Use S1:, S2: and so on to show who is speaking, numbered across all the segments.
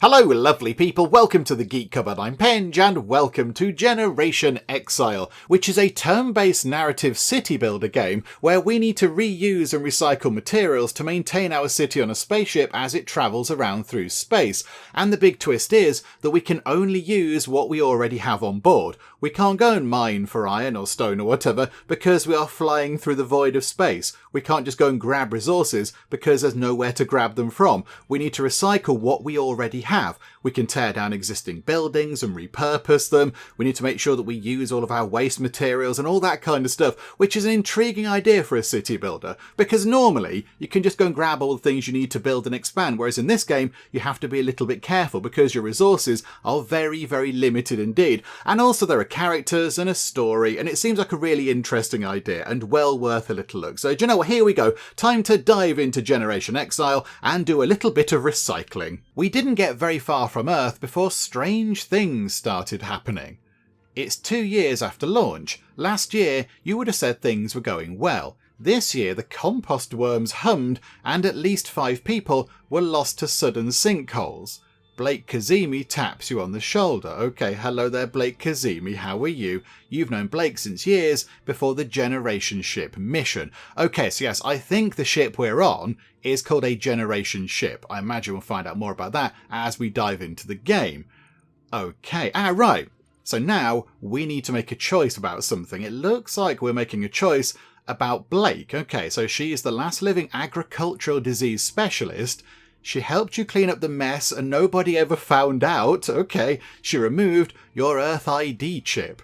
S1: Hello lovely people, welcome to the Geek Cupboard, I'm Penge, and welcome to Generation Exile, which is a turn-based narrative city builder game where we need to reuse and recycle materials to maintain our city on a spaceship as it travels around through space. And the big twist is that we can only use what we already have on board. We can't go and mine for iron or stone or whatever because we are flying through the void of space. We can't just go and grab resources because there's nowhere to grab them from. We need to recycle what we already have. We can tear down existing buildings and repurpose them. We need to make sure that we use all of our waste materials and all that kind of stuff, which is an intriguing idea for a city builder, because normally you can just go and grab all the things you need to build and expand, whereas in this game you have to be a little bit careful because your resources are very, very limited indeed. And also there are characters and a story, and it seems like a really interesting idea and well worth a little look. So do you know what, here we go, time to dive into Generation Exile and do a little bit of recycling. We didn't get very far from Earth before strange things started happening. It's 2 years after launch. Last year you would have said things were going well. This year the compost worms hummed and at least 5 people were lost to sudden sinkholes. Blake Kazemi taps you on the shoulder. Okay, hello there Blake Kazemi, how are you? You've known Blake since years before the Generation Ship mission. Okay, so yes, I think the ship we're on is called a Generation Ship. I imagine we'll find out more about that as we dive into the game. Okay, right. So now we need to make a choice about something. It looks like we're making a choice about Blake. Okay, so she is the last living agricultural disease specialist. She helped you clean up the mess and nobody ever found out. Okay, she removed your Earth ID chip.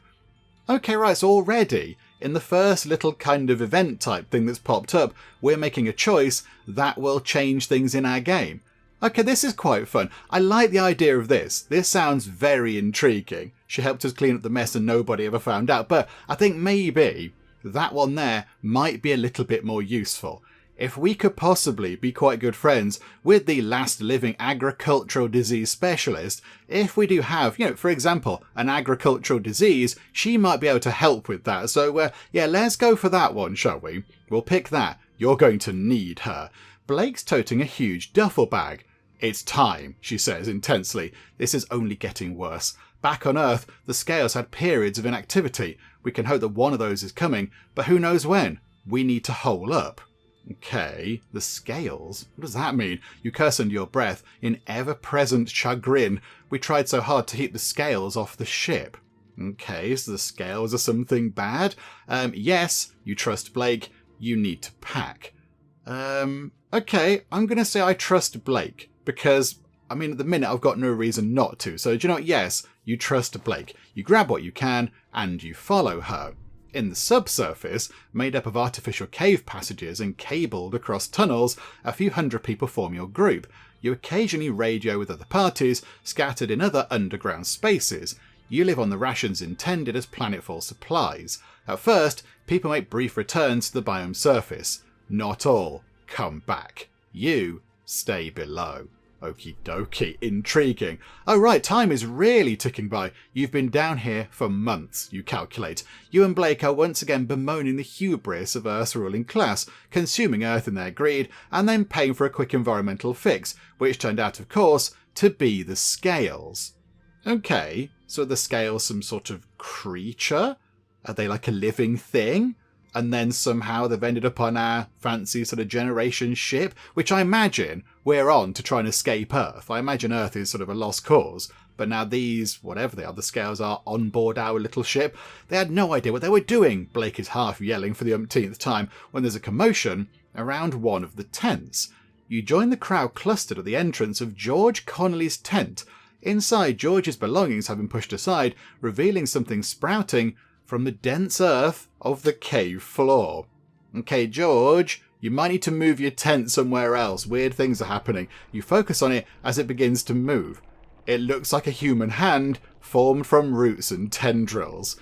S1: Okay, right, so already in the first little kind of event type thing that's popped up, we're making a choice that will change things in our game. Okay, this is quite fun. I like the idea of this. This sounds very intriguing. She helped us clean up the mess and nobody ever found out, but I think maybe that one there might be a little bit more useful. If we could possibly be quite good friends with the last living agricultural disease specialist, if we do have, for example, an agricultural disease, she might be able to help with that. So, yeah, let's go for that one, shall we? We'll pick that. You're going to need her. Blake's toting a huge duffel bag. It's time, she says intensely. This is only getting worse. Back on Earth, the scales had periods of inactivity. We can hope that one of those is coming, but who knows when? We need to hole up. Okay, the scales? What does that mean? You curse under your breath in ever-present chagrin. We tried so hard to keep the scales off the ship. Okay, so the scales are something bad? Yes, you trust Blake. You need to pack. Okay, I'm going to say I trust Blake because, at the minute I've got no reason not to. So, do you know what? Yes, you trust Blake. You grab what you can and you follow her. In the subsurface, made up of artificial cave passages and cabled across tunnels, a few hundred people form your group. You occasionally radio with other parties, scattered in other underground spaces. You live on the rations intended as planetfall supplies. At first, people make brief returns to the biome surface. Not all come back. You stay below. Okie dokie, intriguing. Oh right, time is really ticking by. You've been down here for months, you calculate. You and Blake are once again bemoaning the hubris of Earth's ruling class, consuming Earth in their greed, and then paying for a quick environmental fix, which turned out, of course, to be the scales. Okay, so are the scales some sort of creature? Are they like a living thing? And then somehow they've ended up on our fancy sort of Generation ship, which I imagine we're on to try and escape Earth. I imagine Earth is sort of a lost cause, but now these, whatever they are, the scales are on board our little ship. They had no idea what they were doing, Blake is half yelling for the umpteenth time, when there's a commotion around one of the tents. You join the crowd clustered at the entrance of George Connolly's tent. Inside, George's belongings have been pushed aside, revealing something sprouting from the dense earth of the cave floor. Okay, George, you might need to move your tent somewhere else. Weird things are happening. You focus on it as it begins to move. It looks like a human hand formed from roots and tendrils.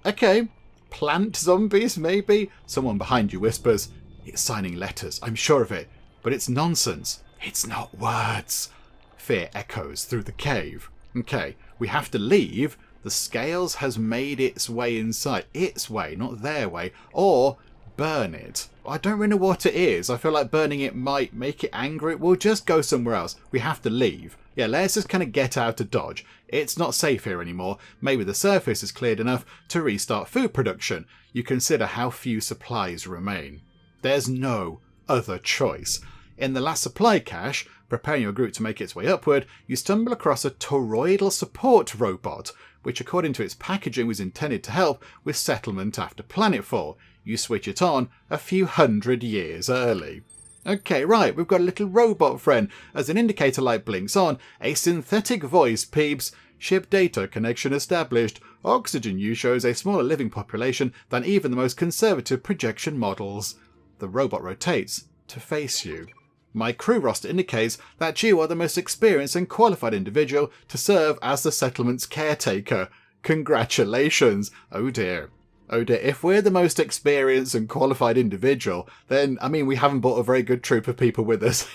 S1: Okay, plant zombies maybe? Someone behind you whispers, "It's signing letters, I'm sure of it, but it's nonsense. It's not words." Fear echoes through the cave. Okay, we have to leave. The scales has made its way inside. Its way, not their way. Or burn it. I don't really know what it is. I feel like burning it might make it angry. We'll just go somewhere else. We have to leave. Yeah, let's just kind of get out of Dodge. It's not safe here anymore. Maybe the surface is cleared enough to restart food production. You consider how few supplies remain. There's no other choice. In the last supply cache, preparing your group to make its way upward, you stumble across a toroidal support robot, which according to its packaging was intended to help with settlement after planetfall. You switch it on a few hundred years early. Okay, right, we've got a little robot friend. As an indicator light blinks on, a synthetic voice peeps, "Ship data connection established. Oxygen use shows a smaller living population than even the most conservative projection models." The robot rotates to face you. My crew roster indicates that you are the most experienced and qualified individual to serve as the settlement's caretaker. Congratulations. Oh dear. Oh dear, if we're the most experienced and qualified individual, then, we haven't brought a very good troop of people with us.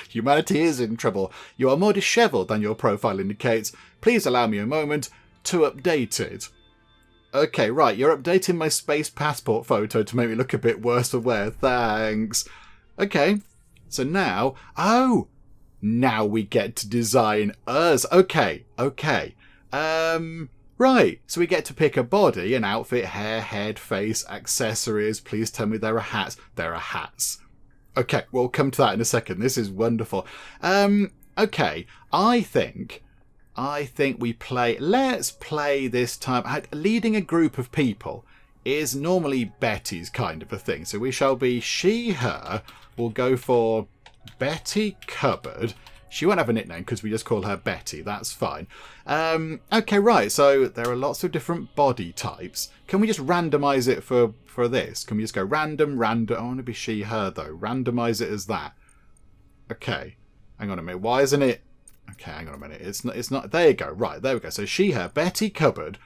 S1: Humanity is in trouble. You are more dishevelled than your profile indicates. Please allow me a moment to update it. Okay, right, you're updating my space passport photo to make me look a bit worse for wear. Thanks. Okay, so now... Oh! Now we get to design us. Okay. Right, so we get to pick a body, an outfit, hair, head, face, accessories. Please tell me there are hats. There are hats. Okay, we'll come to that in a second. This is wonderful. Okay, I think we play... Let's play this time. Leading a group of people is normally Betty's kind of a thing. So we shall be she, her. We'll go for Betty Cupboard. She won't have a nickname because we just call her Betty. That's fine. Okay, right. So there are lots of different body types. Can we just randomize it for this? Can we just go random? I want to be she, her, though. Randomize it as that. Okay. Hang on a minute. Why isn't it... Okay, hang on a minute. It's not... There you go. Right, there we go. So she, her, Betty Cupboard.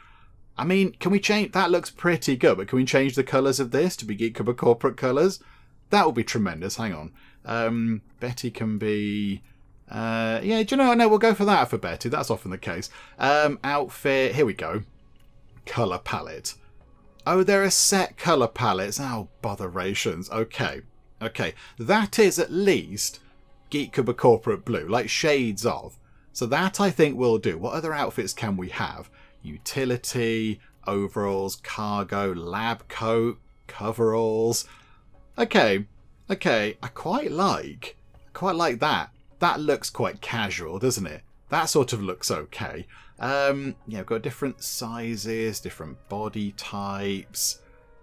S1: Can we change... That looks pretty good, but can we change the colours of this to be Geek Cupboard corporate colours? That would be tremendous. Hang on. Betty can be... yeah, do you know what? No, we'll go for that for Betty. That's often the case. Outfit. Here we go. Colour palette. Oh, there are set colour palettes. Oh, botherations. Okay. That is at least Geek Cupboard corporate blue, like shades of. So that I think will do. What other outfits can we have? Utility, overalls, cargo, lab coat, coveralls. Okay. I quite like that. That looks quite casual, doesn't it? That sort of looks okay. Yeah, we've got different sizes, different body types.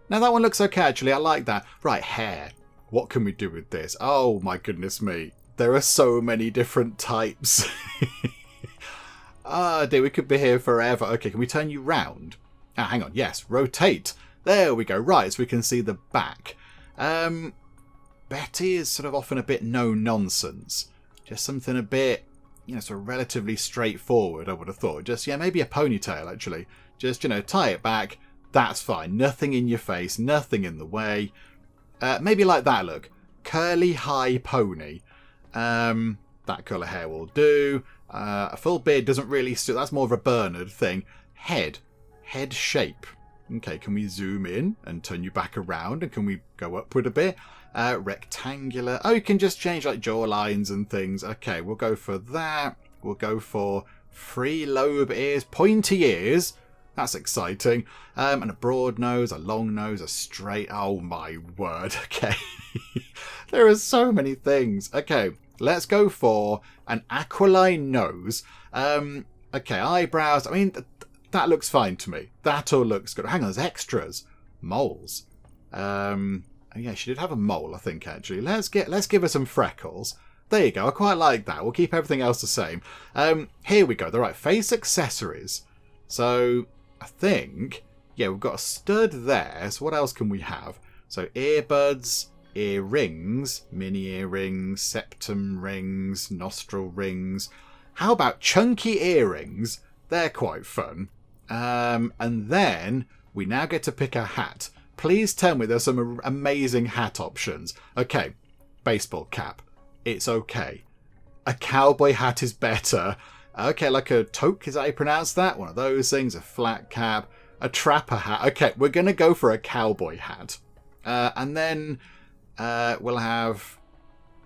S1: Now that one looks okay, actually. I like that. Right, hair. What can we do with this? Oh, my goodness me. There are so many different types. Ah, dear, we could be here forever. Okay, can we turn you round? Ah, hang on. Yes, rotate. There we go. Right, so we can see the back. Betty is sort of often a bit no-nonsense. Just something a bit, sort of relatively straightforward, I would have thought. Just, maybe a ponytail, actually. Just, tie it back. That's fine. Nothing in your face. Nothing in the way. Maybe like that look. Curly high pony. That colour hair will do. A full beard doesn't really suit. That's more of a Bernard thing. Head shape. Okay, can we zoom in and turn you back around? And can we go upward a bit? Rectangular. Oh, you can just change like jaw lines and things. Okay, we'll go for that. We'll go for free lobe ears, pointy ears. That's exciting. And a broad nose, a long nose, a straight... Oh, my word. Okay. There are so many things. Okay, let's go for an aquiline nose. Okay, eyebrows. That looks fine to me. That all looks good. Hang on, there's extras. Moles. Yeah, she did have a mole, I think, actually. Let's give her some freckles. There you go. I quite like that. We'll keep everything else the same. Here we go. The right face accessories. So I think, yeah, we've got a stud there. So what else can we have? So earbuds, earrings, mini earrings, septum rings, nostril rings. How about chunky earrings? They're quite fun. And then we now get to pick a hat. Please tell me there's some amazing hat options. Okay, baseball cap. It's okay. A cowboy hat is better. Okay, like a toque, is that how you pronounce that? One of those things. A flat cap. A trapper hat. Okay, we're going to go for a cowboy hat. And then we'll have...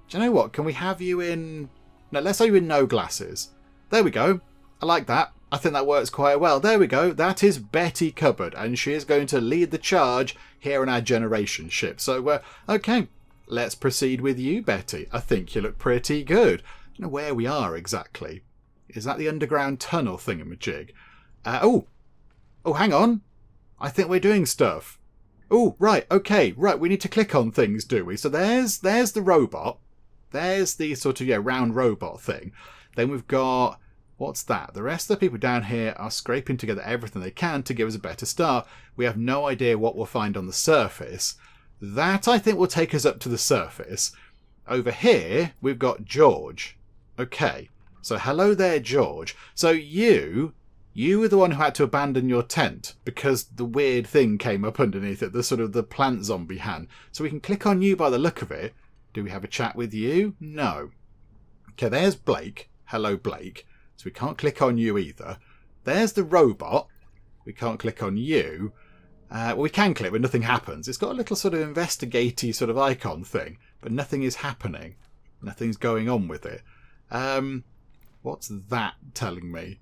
S1: Do you know what? Can we have you in No, let's say with no glasses. There we go. I like that. I think that works quite well. There we go. That is Betty Cupboard, and she is going to lead the charge here on our generation ship. So, okay, let's proceed with you, Betty. I think you look pretty good. I don't know where we are exactly. Is that the underground tunnel thingamajig? Oh, hang on. I think we're doing stuff. Oh, right, okay, right, we need to click on things, do we? So there's the robot. There's the sort of, round robot thing. Then we've got, what's that? The rest of the people down here are scraping together everything they can to give us a better start. We have no idea what we'll find on the surface. That, I think, will take us up to the surface. Over here, we've got George. Okay, so hello there, George. So you were the one who had to abandon your tent because the weird thing came up underneath it, the plant zombie hand. So we can click on you by the look of it. Do we have a chat with you? No. Okay, there's Blake. Hello, Blake. So we can't click on you either. There's the robot. We can't click on you. Well, we can click, but nothing happens. It's got a little sort of investigative sort of icon thing, but nothing is happening. Nothing's going on with it. What's that telling me?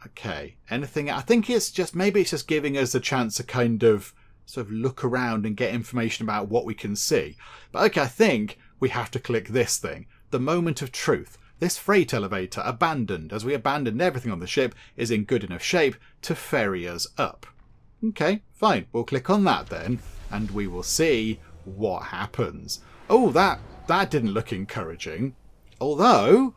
S1: Okay, anything? I think maybe it's just giving us a chance to kind of sort of look around and get information about what we can see. But okay, I think we have to click this thing. The moment of truth. This freight elevator, abandoned, as we abandoned everything on the ship, is in good enough shape to ferry us up. Okay, fine. We'll click on that then, and we will see what happens. Oh, that didn't look encouraging. Although,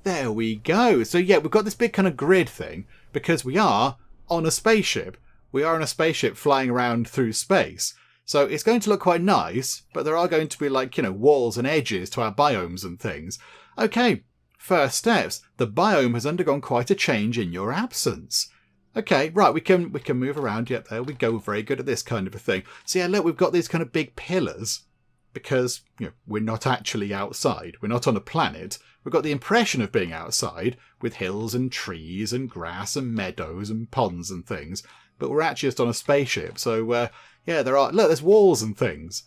S1: there we go. So yeah, we've got this big kind of grid thing, because we are on a spaceship. We are on a spaceship flying around through space. So it's going to look quite nice, but there are going to be walls and edges to our biomes and things. Okay, first steps. The biome has undergone quite a change in your absence. Okay, right, we can move around. Yep, there we go. Very good at this kind of a thing. So yeah, look, we've got these kind of big pillars because we're not actually outside. We're not on a planet. We've got the impression of being outside with hills and trees and grass and meadows and ponds and things. But we're actually just on a spaceship. So yeah, there's walls and things.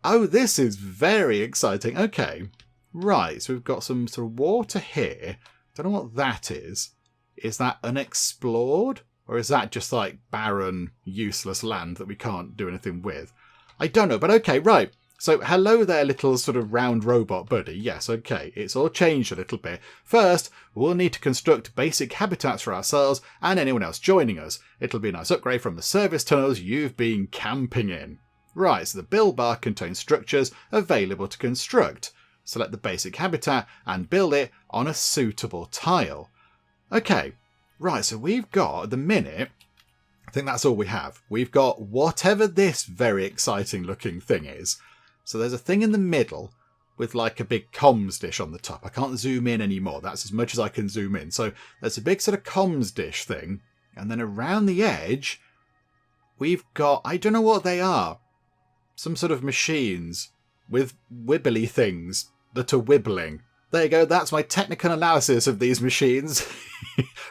S1: Oh, this is very exciting. Okay, right, so we've got some sort of water here. Don't know what that is. Is that unexplored? Or is that just barren, useless land that we can't do anything with? I don't know, but okay, right. So hello there, little sort of round robot buddy. Yes, okay, it's all changed a little bit. First, we'll need to construct basic habitats for ourselves and anyone else joining us. It'll be a nice upgrade from the service tunnels you've been camping in. Right, so the build bar contains structures available to construct. Select the basic habitat and build it on a suitable tile. Okay, right, so we've got, at the minute, I think that's all we have. We've got whatever this very exciting looking thing is. So there's a thing in the middle with a big comms dish on the top. I can't zoom in anymore. That's as much as I can zoom in. So there's a big sort of comms dish thing. And then around the edge, we've got, I don't know what they are. Some sort of machines with wibbly things that are wibbling. There you go. That's my technical analysis of these machines.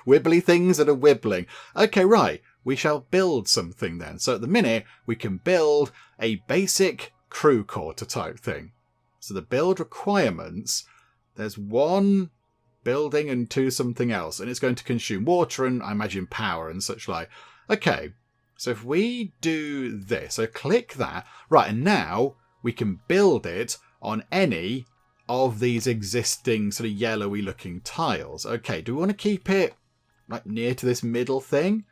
S1: Wibbly things that are wibbling. Okay, right. We shall build something then. So at the minute, we can build a basic crew quarter type thing. So the build requirements, there's one building and two something else, and it's going to consume water and I imagine power and such like. Okay, so if we do this, so click that, right, and now we can build it on any of these existing sort of yellowy looking tiles. Okay, do we want to keep it near to this middle thing?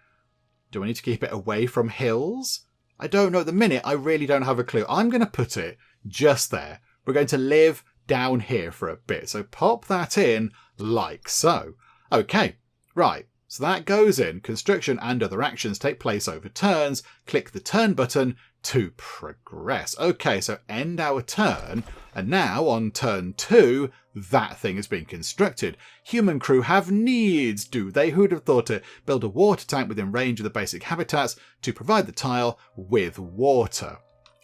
S1: Do I need to keep it away from hills? I don't know. At the minute, I really don't have a clue. I'm going to put it just there. We're going to live down here for a bit. So pop that in like so. Okay, right. So that goes in. Construction and other actions take place over turns. Click the turn button to progress. Okay, so end our turn. And now on turn 2, that thing is being constructed. Human crew have needs, do they? Who'd have thought it? Build a water tank within range of the basic habitats to provide the tile with water.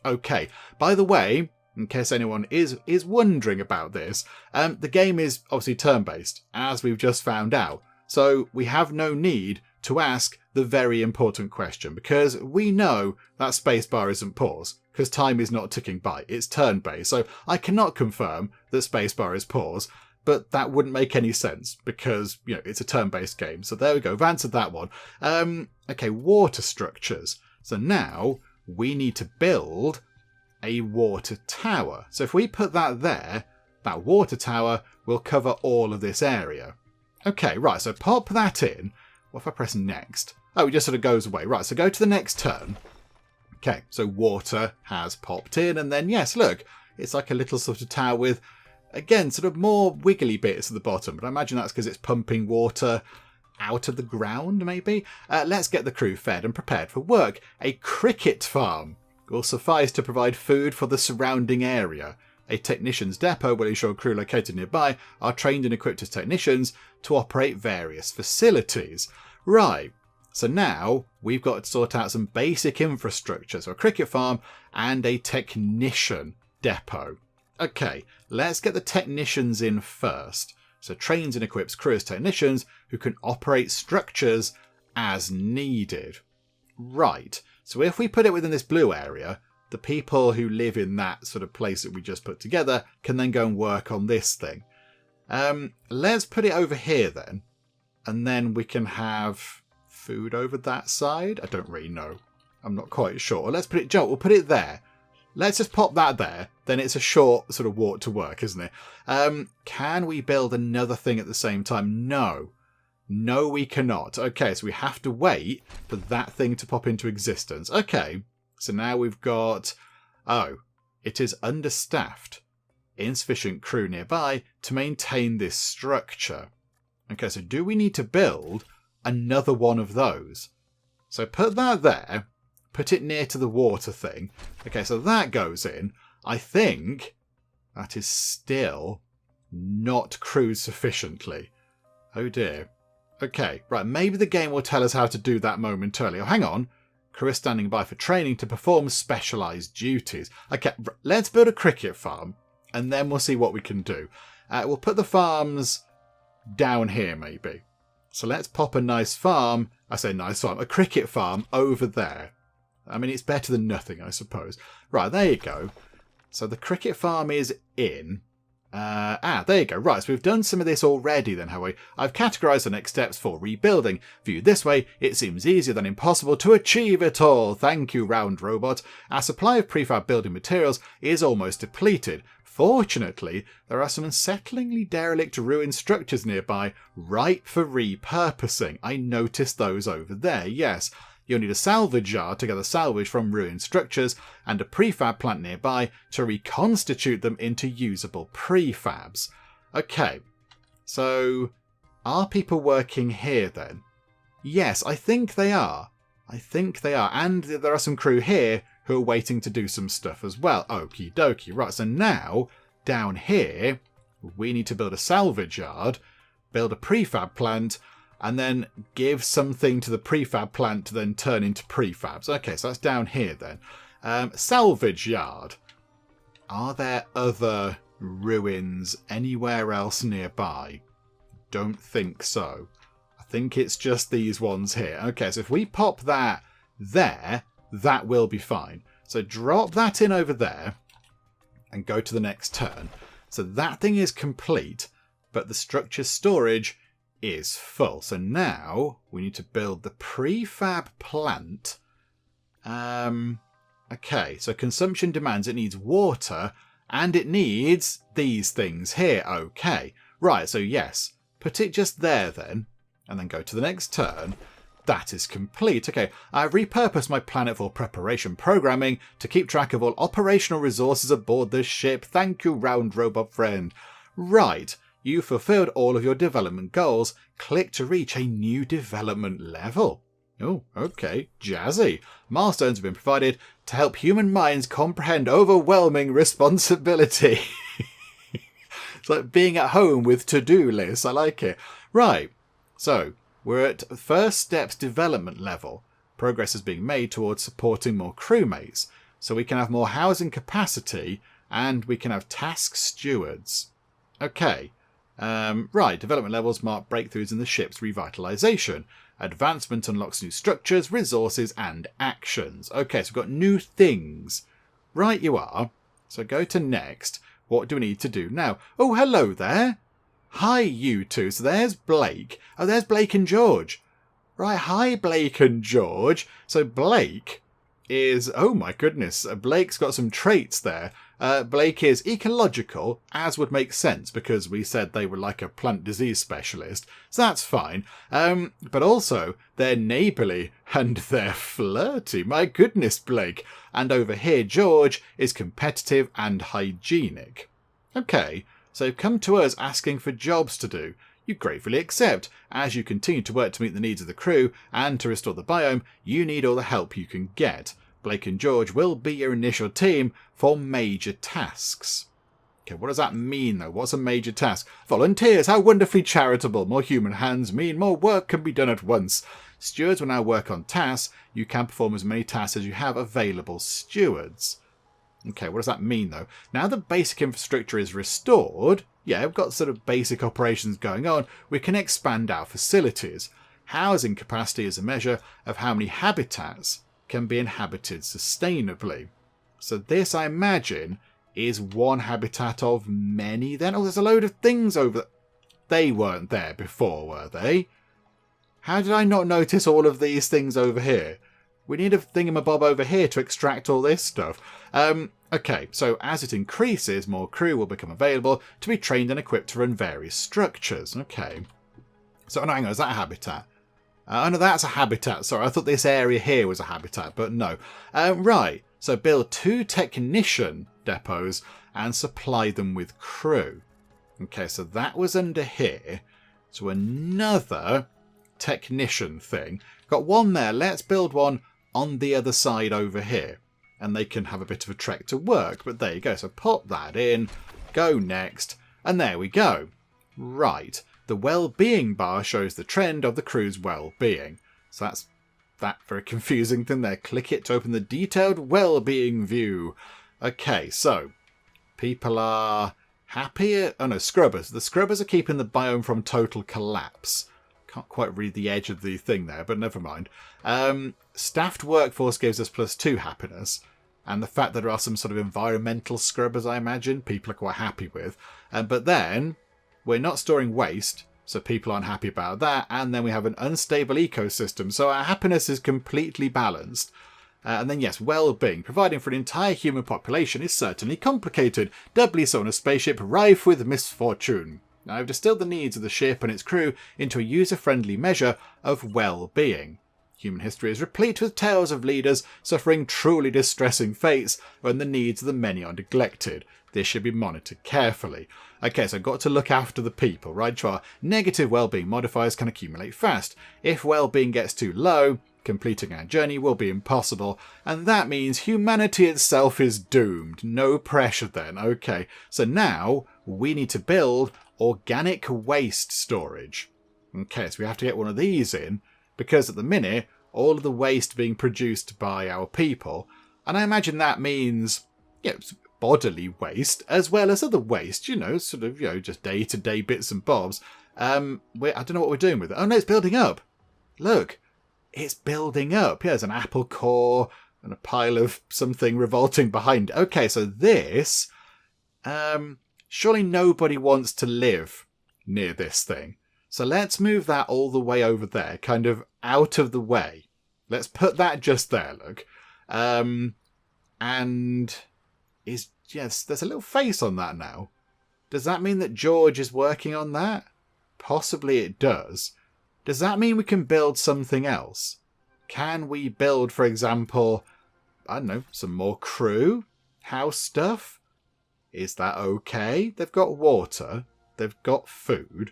S1: Okay, by the way, in case anyone is wondering about this, the game is obviously turn-based, as we've just found out. So we have no need to ask the very important question, because we know that spacebar isn't pause, because time is not ticking by. It's turn-based, so I cannot confirm that spacebar is pause. but that wouldn't make any sense because, it's a turn-based game. So there we go. We've answered that one. Okay, water structures. So now we need to build a water tower. So if we put that there, that water tower will cover all of this area. Okay, right, so pop that in. What if I press next? Oh, it just sort of goes away. Right, so go to the next turn. Okay, so water has popped in, and then, yes, look, it's like a little sort of tower with, again, sort of more wiggly bits at the bottom, but I imagine that's because it's pumping water out of the ground, maybe? Let's get the crew fed and prepared for work. A cricket farm will suffice to provide food for the surrounding area. A technician's depot will ensure crew located nearby are trained and equipped as technicians to operate various facilities. Right, so now we've got to sort out some basic infrastructure. So a cricket farm and a technician depot. Okay, let's get the technicians in first. So trains and equips crew as technicians who can operate structures as needed. Right, so if we put it within this blue area, the people who live in that sort of place that we just put together can then go and work on this thing. Let's put it over here then, and then we can have food over that side. I don't really know. I'm not quite sure. Let's put it, Joe, we'll put it there. Let's just pop that there. Then it's a short sort of walk to work, isn't it? Can we build another thing at the same time? No. No, we cannot. Okay, so we have to wait for that thing to pop into existence. Okay, so now we've got... Oh, it is understaffed. Insufficient crew nearby to maintain this structure. Okay, so do we need to build another one of those? So put that there. Put it near to the water thing. Okay, so that goes in. I think that is still not crewed sufficiently. Oh dear. Okay, right, maybe the game will tell us how to do that momentarily. Oh, hang on. Crew is standing by for training to perform specialised duties. Okay, let's build a cricket farm, and then we'll see what we can do. We'll put the farms down here, maybe. So let's pop a nice farm. I say nice farm. A cricket farm over there. I mean, it's better than nothing, I suppose. Right, there you go. So the cricket farm is in. There you go. Right, so we've done some of this already then, have we? I've categorised the next steps for rebuilding. Viewed this way, it seems easier than impossible to achieve it all. Thank you, Round Robot. Our supply of prefab building materials is almost depleted. Fortunately, there are some unsettlingly derelict ruined structures nearby, ripe for repurposing. I noticed those over there, yes. You'll need a salvage yard to gather salvage from ruined structures and a prefab plant nearby to reconstitute them into usable prefabs. Okay, so are people working here then? Yes, I think they are. I think they are. And there are some crew here who are waiting to do some stuff as well. Okie dokie. Right, so now down here we need to build a salvage yard, build a prefab plant, and then give something to the prefab plant to then turn into prefabs. Okay, so that's down here then. Salvage yard. Are there other ruins anywhere else nearby? Don't think so. I think it's just these ones here. Okay, so if we pop that there, that will be fine. So drop that in over there and go to the next turn. So that thing is complete, but the structure storage is full. So now we need to build the prefab plant. Okay, so consumption demands it needs water and it needs these things here. Okay, right, so yes, put it just there then, and then go to the next turn. That is complete. Okay, I've repurposed my planet for preparation programming to keep track of all operational resources aboard the ship. Thank you, Round Robot Friend. Right. You fulfilled all of your development goals. Click to reach a new development level. Oh, okay. Jazzy. Milestones have been provided to help human minds comprehend overwhelming responsibility. It's like being at home with to-do lists. I like it. Right. So, we're at first steps development level. Progress is being made towards supporting more crewmates. So we can have more housing capacity and we can have task stewards. Okay. Right, development levels mark breakthroughs in the ship's revitalization. Advancement unlocks new structures, resources, and actions. Okay, so we've got new things. Right you are. So go to next. What do we need to do now? Oh, hello there. Hi, you two. So there's Blake. Oh, there's Blake and George. Right, hi, Blake and George. So Blake is... Oh, my goodness. Blake's got some traits there. Blake is ecological, as would make sense, because we said they were like a plant disease specialist. So that's fine. But also, they're neighbourly and they're flirty. My goodness, Blake. And over here, George is competitive and hygienic. Okay, so come to us asking for jobs to do. You gratefully accept. As you continue to work to meet the needs of the crew and to restore the biome, you need all the help you can get. Blake and George will be your initial team for major tasks. Okay, what does that mean, though? What's a major task? Volunteers, how wonderfully charitable. More human hands mean more work can be done at once. Stewards will now work on tasks. You can perform as many tasks as you have available stewards. Okay, what does that mean, though? Now the basic infrastructure is restored, yeah, we've got sort of basic operations going on, we can expand our facilities. Housing capacity is a measure of how many habitats can be inhabited sustainably. So this, I imagine, is one habitat of many then. Oh, there's a load of things over there. They weren't there before, were they? How did I not notice all of these things over here? We need a thingamabob over here to extract all this stuff. Okay, so as it increases, more crew will become available to be trained and equipped to run various structures. Okay. So, no, hang on, is that a habitat? Oh, no, that's a habitat. Sorry, I thought this area here was a habitat, but no. Right, so build 2 technician depots and supply them with crew. Okay, so that was under here. So another technician thing. Got one there. Let's build one on the other side over here. And they can have a bit of a trek to work. But there you go. So pop that in. Go next. And there we go. Right. The well-being bar shows the trend of the crew's well-being. So that's that very confusing thing there. Click it to open the detailed well-being view. Okay, so people are happy. Oh no, scrubbers. The scrubbers are keeping the biome from total collapse. Can't quite read the edge of the thing there, but never mind. Staffed workforce gives us +2 happiness. And the fact that there are some sort of environmental scrubbers, I imagine, people are quite happy with. But then, we're not storing waste, so people aren't happy about that. And then we have an unstable ecosystem, so our happiness is completely balanced. And then, yes, well-being. Providing for an entire human population is certainly complicated, doubly so on a spaceship rife with misfortune. Now, I've distilled the needs of the ship and its crew into a user-friendly measure of well-being. Human history is replete with tales of leaders suffering truly distressing fates when the needs of the many are neglected. This should be monitored carefully. Okay, so I've got to look after the people, right? So our negative well-being modifiers can accumulate fast. If well-being gets too low, completing our journey will be impossible, and that means humanity itself is doomed. No pressure then. Okay, so now we need to build organic waste storage. Okay, so we have to get one of these in, because at the minute, all of the waste being produced by our people, and I imagine that means, bodily waste, as well as other waste, sort of, just day-to-day bits and bobs. I don't know what we're doing with it. Oh no, it's building up. Look, it's building up. Yeah, there's an apple core and a pile of something revolting behind it. Okay, so this, surely nobody wants to live near this thing. So let's move that all the way over there, kind of out of the way. Let's put that just there, look. And there's a little face on that now. Does that mean that George is working on that? Possibly it does. Does that mean we can build something else? Can we build, for example, I don't know, some more crew? House stuff? Is that okay? They've got water. They've got food.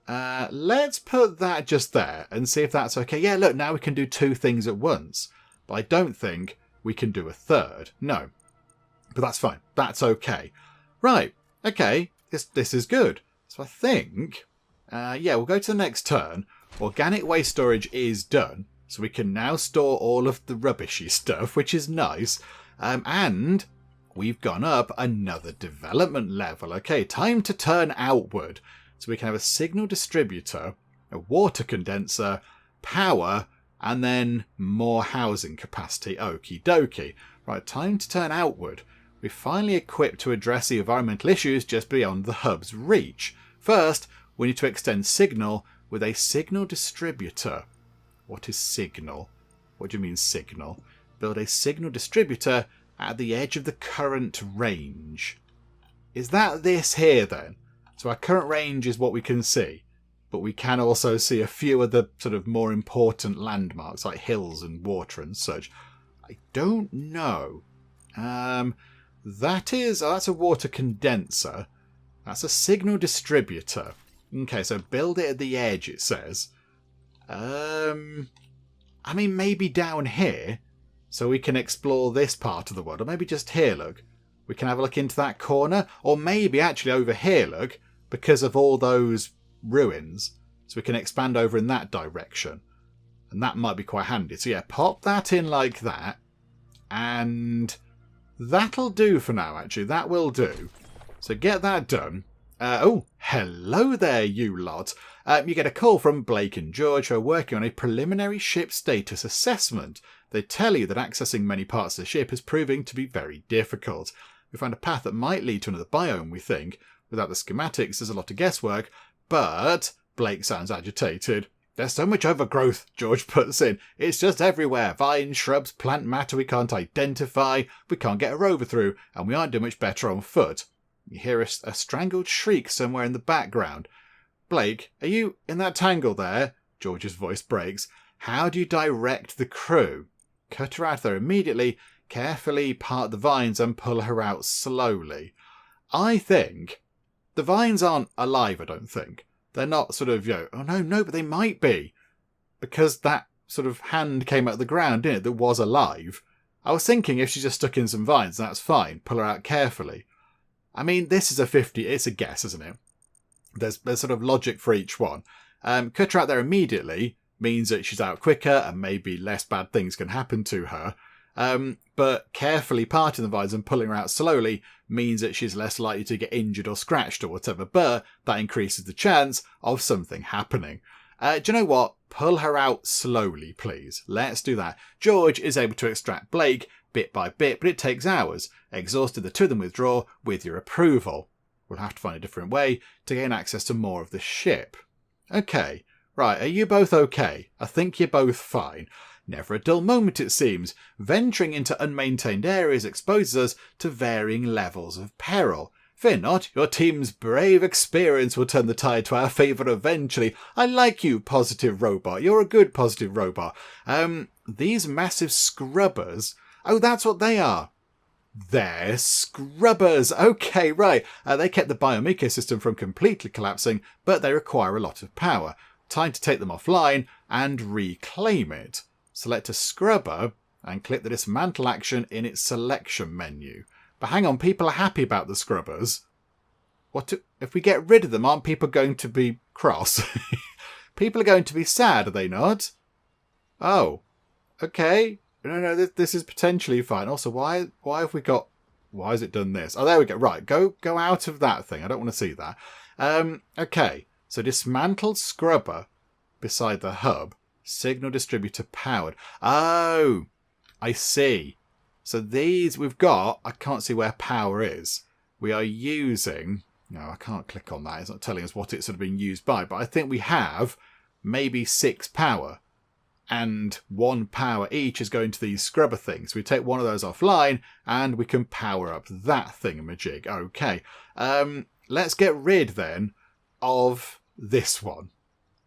S1: Let's put that just there and see if that's okay. Yeah, look, now we can do 2 things at once. But I don't think we can do a third. No. But that's fine. That's okay. Right. Okay. This is good. So I think, we'll go to the next turn. Organic waste storage is done. So we can now store all of the rubbishy stuff, which is nice. And we've gone up another development level. Okay, time to turn outward. So we can have a signal distributor, a water condenser, power, and then more housing capacity. Okie dokie. Right, time to turn outward. We're finally equipped to address the environmental issues just beyond the hub's reach. First, we need to extend signal with a signal distributor. What is signal? What do you mean signal? Build a signal distributor at the edge of the current range. Is that this here then? So our current range is what we can see, but we can also see a few of the sort of more important landmarks like hills and water and such. I don't know. That's a water condenser. That's a signal distributor. Okay, so build it at the edge, it says. I mean, maybe down here, so we can explore this part of the world. Or maybe just here, look. We can have a look into that corner. Or maybe actually over here, look, because of all those ruins. So we can expand over in that direction. And that might be quite handy. So yeah, pop that in like that. And that'll do for now, actually. That will do. So get that done. Oh, hello there, you lot. You get a call from Blake and George, who are working on a preliminary ship status assessment. They tell you that accessing many parts of the ship is proving to be very difficult. We found a path that might lead to another biome, we think. Without the schematics, there's a lot of guesswork. But Blake sounds agitated. There's so much overgrowth, George puts in. It's just everywhere. Vines, shrubs, plant matter we can't identify. We can't get a rover through, and we aren't doing much better on foot. You hear a strangled shriek somewhere in the background. Blake, are you in that tangle there? George's voice breaks. How do you direct the crew? Cut her out there immediately, carefully part the vines and pull her out slowly. I think the vines aren't alive, I don't think. They're not sort of, oh no, but they might be. Because that sort of hand came out of the ground, didn't it, that was alive. I was thinking if she's just stuck in some vines, that's fine. Pull her out carefully. I mean, this is it's a guess, isn't it? There's sort of logic for each one. Cut her out there immediately means that she's out quicker and maybe less bad things can happen to her. But carefully parting the vines and pulling her out slowly means that she's less likely to get injured or scratched or whatever, but that increases the chance of something happening. Do you know what? Pull her out slowly, please. Let's do that. George is able to extract Blake bit by bit, but it takes hours. Exhausted, the two of them withdraw with your approval. We'll have to find a different way to gain access to more of the ship. Okay, right, are you both okay? I think you're both fine. Never a dull moment, it seems. Venturing into unmaintained areas exposes us to varying levels of peril. Fear not, your team's brave experience will turn the tide to our favour eventually. I like you, positive robot. You're a good positive robot. These massive scrubbers... Oh, that's what they are. They're scrubbers. Okay, right. They kept the biome ecosystem from completely collapsing, but they require a lot of power. Time to take them offline and reclaim it. Select a scrubber and click the dismantle action in its selection menu. But hang on, people are happy about the scrubbers. If we get rid of them, aren't people going to be cross? People are going to be sad, are they not? Oh, okay. No, this is potentially fine. Also, why has it done this? Oh, there we go. Right, go out of that thing. I don't want to see that. Okay, so dismantled scrubber beside the hub. Signal distributor powered. Oh, I see. So these we've got, I can't see where power is. We are using... No, I can't click on that. It's not telling us what it's sort of being used by. But I think we have maybe 6 power. And 1 power each is going to these scrubber things. We take one of those offline and we can power up that thingamajig. Okay. Let's get rid then of this one.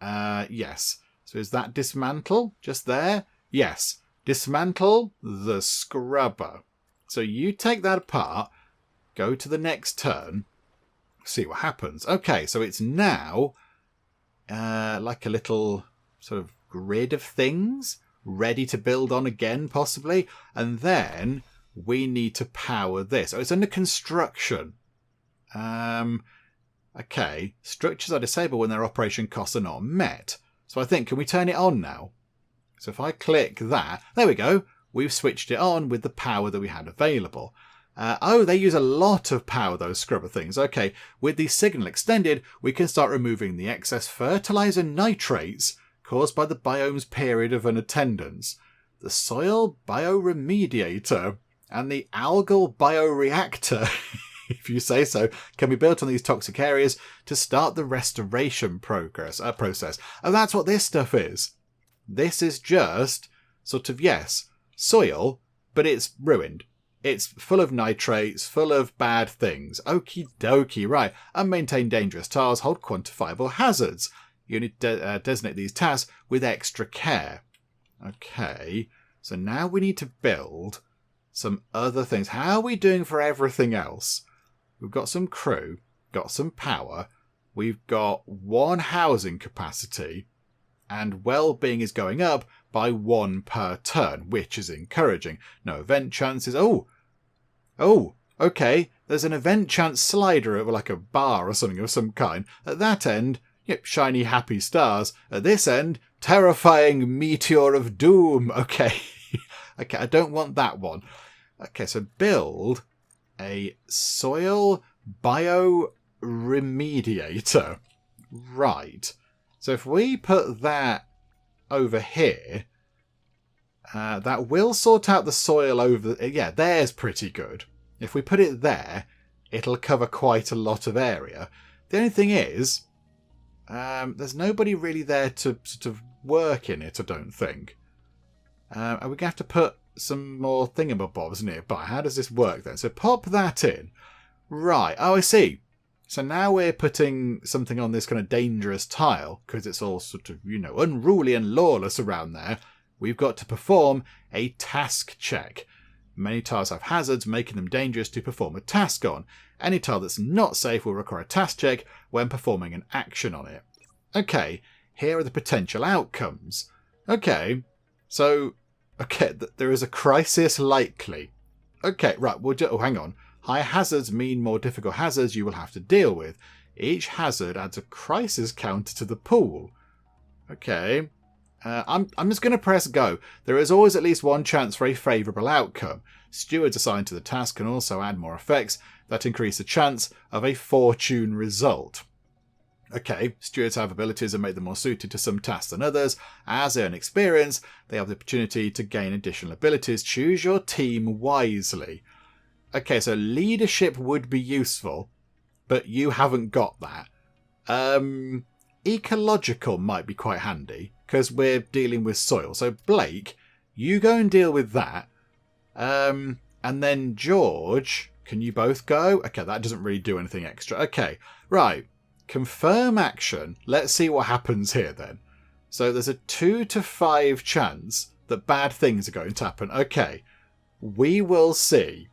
S1: Yes. So is that dismantle just there? Yes. Dismantle the scrubber. So you take that apart, go to the next turn, see what happens. Okay, so it's now like a little sort of grid of things ready to build on again, possibly. And then we need to power this. Oh, it's under construction. Okay, structures are disabled when their operation costs are not met. So I think, can we turn it on now? So if I click that, there we go. We've switched it on with the power that we had available. Oh, they use a lot of power, those scrubber things. Okay, with the signal extended, we can start removing the excess fertilizer nitrates caused by the biome's period of unattendance, the soil bioremediator, and the algal bioreactor. if you say so, can be built on these toxic areas to start the restoration process. And that's what this stuff is. This is just sort of, yes, soil, but it's ruined. It's full of nitrates, full of bad things. Okie dokie, right. Unmaintained dangerous tiles hold quantifiable hazards. You need to designate these tasks with extra care. Okay, so now we need to build some other things. How are we doing for everything else? We've got some crew, got some power, we've got 1 housing capacity, and well-being is going up by 1 per turn, which is encouraging. No event chances. Oh, okay, there's an event chance slider over like a bar or something of some kind. At that end, yep, shiny happy stars. At this end, terrifying meteor of doom. Okay, okay, I don't want that one. Okay, so build a soil bioremediator. Right. So if we put that over here, that will sort out the soil over... Yeah, there's pretty good. If we put it there, it'll cover quite a lot of area. The only thing is, there's nobody really there to sort of work in it, I don't think. Are we going to have to put some more thingamabobs nearby? How does this work then? So pop that in. Right. Oh, I see. So now we're putting something on this kind of dangerous tile, because it's all sort of, you know, unruly and lawless around there. We've got to perform a task check. Many tiles have hazards, making them dangerous to perform a task on. Any tile that's not safe will require a task check when performing an action on it. Okay, here are the potential outcomes. Okay, so, okay, there is a crisis likely. Okay, right, oh, hang on. Higher hazards mean more difficult hazards you will have to deal with. Each hazard adds a crisis counter to the pool. Okay. I'm just going to press go. There is always at least 1 chance for a favourable outcome. Stewards assigned to the task can also add more effects that increase the chance of a fortune result. Okay, stewards have abilities that make them more suited to some tasks than others. As they earn experience, they have the opportunity to gain additional abilities. Choose your team wisely. Okay, so leadership would be useful, but you haven't got that. Ecological might be quite handy, because we're dealing with soil. So Blake, you go and deal with that. And then George, can you both go? Okay, that doesn't really do anything extra. Okay, right. Confirm action. Let's see what happens here then. So there's a 2 to 5 chance that bad things are going to happen. Okay, we will see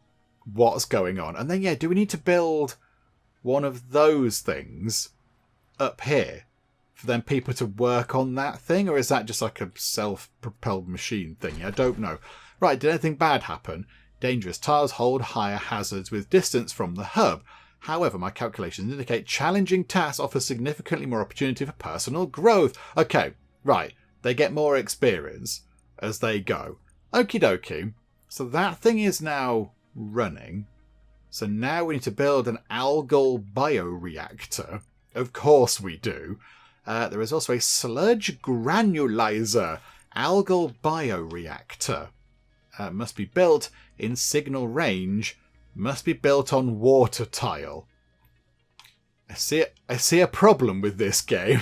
S1: what's going on. And then, yeah, do we need to build one of those things up here for then people to work on that thing? Or is that just like a self-propelled machine thing? I don't know. Right, did anything bad happen? Dangerous tiles hold higher hazards with distance from the hub. However, my calculations indicate challenging tasks offer significantly more opportunity for personal growth. Okay, right. They get more experience as they go. Okie dokie. So that thing is now running. So now we need to build an algal bioreactor. Of course we do. There is also a sludge granulizer algal bioreactor. Must be built in signal range. Must be built on water tile. I see a problem with this game.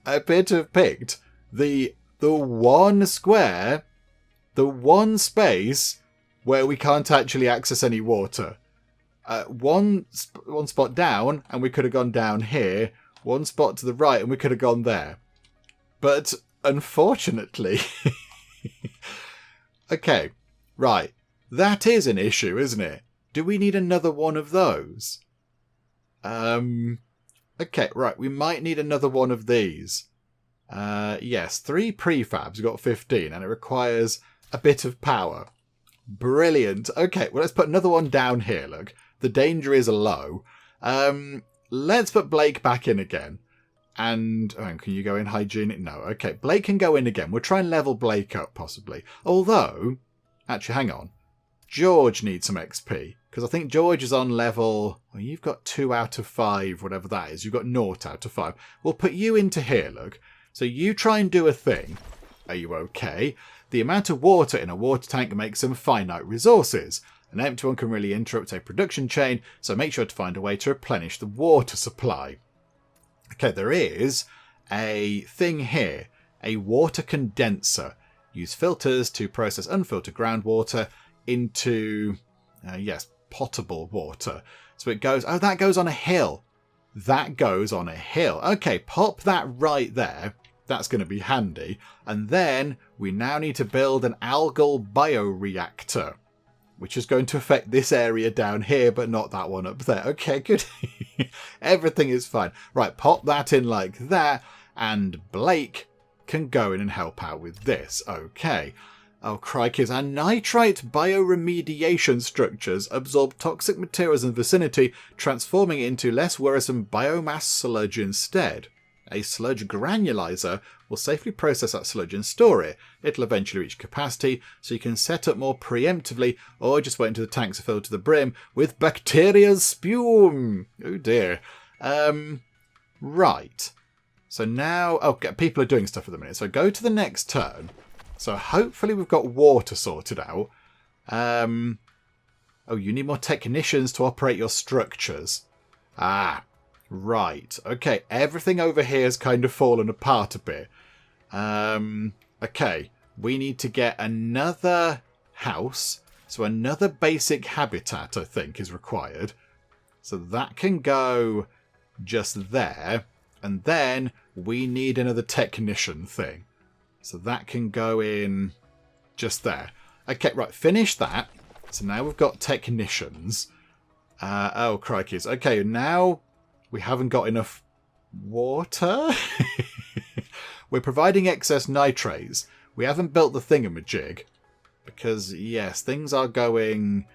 S1: I appear to have picked the one square, the one space where we can't actually access any water. One spot down, and we could have gone down here. One spot to the right, and we could have gone there. But unfortunately... Okay, right. That is an issue, isn't it? Do we need another one of those? Okay, right. We might need another one of these. Yes, 3 prefabs. We've got 15, and it requires a bit of power. Brilliant. Okay, well, let's put another one down here, look. The danger is low. Let's put Blake back in again. And can you go in hygienic? No. Okay, Blake can go in again. We'll try and level Blake up, possibly. Although, actually, hang on. George needs some XP. Because I think George is on level... Well, you've got 2 out of 5, whatever that is. You've got 0 out of 5. We'll put you into here, look. So you try and do a thing. Are you okay? The amount of water in a water tank makes some finite resources. An empty one can really interrupt a production chain, so make sure to find a way to replenish the water supply. Okay, there is a thing here, a water condenser. Use filters to process unfiltered groundwater into, yes, potable water. So it goes, oh, that goes on a hill. That goes on a hill. Okay, pop that right there. That's going to be handy. And then we now need to build an algal bioreactor, which is going to affect this area down here, but not that one up there. Okay, good. Everything is fine. Right, pop that in like that, and Blake can go in and help out with this. Okay. Oh, crikey. And nitrite bioremediation structures absorb toxic materials in the vicinity, transforming it into less worrisome biomass sludge instead. A sludge granulizer will safely process that sludge and store it. It'll eventually reach capacity, so you can set up more preemptively, or just wait until the tanks are filled to the brim with bacteria's spume. Oh dear. Right. So now, okay, people are doing stuff at the minute. So go to the next turn. So hopefully we've got water sorted out. Oh, you need more technicians to operate your structures. Ah, right. Okay, everything over here has kind of fallen apart a bit. Okay, we need to get another house. So another basic habitat, I think, is required. So that can go just there. And then we need another technician thing. So that can go in just there. Okay, right, finish that. So now we've got technicians. Oh, crikey. Okay, now we haven't got enough water. We're providing excess nitrates. We haven't built the thingamajig. Because, yes, things are going...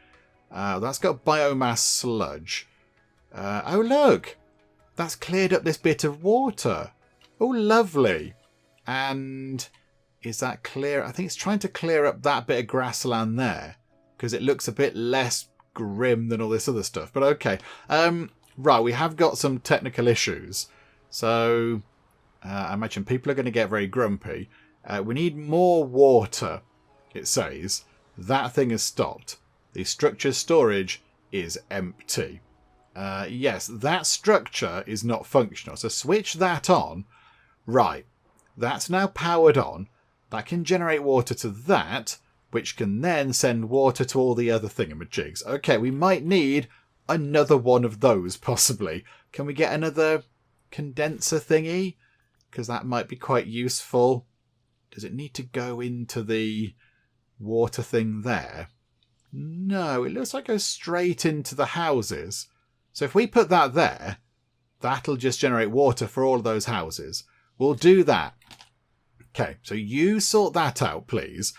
S1: that's got biomass sludge. Oh, look. That's cleared up this bit of water. Oh, lovely. And is that clear? I think it's trying to clear up that bit of grassland there. Because it looks a bit less grim than all this other stuff. But okay. Right, we have got some technical issues. So I imagine people are going to get very grumpy. We need more water, it says. That thing has stopped. The structure storage is empty. Yes, that structure is not functional. So switch that on. Right. That's now powered on. That can generate water to that, which can then send water to all the other thingamajigs. Okay, we might need another one of those, possibly. Can we get another condenser thingy? Because that might be quite useful. Does it need to go into the water thing there? No, it looks like it goes straight into the houses. So if we put that there, that'll just generate water for all of those houses. We'll do that. Okay, so you sort that out, please.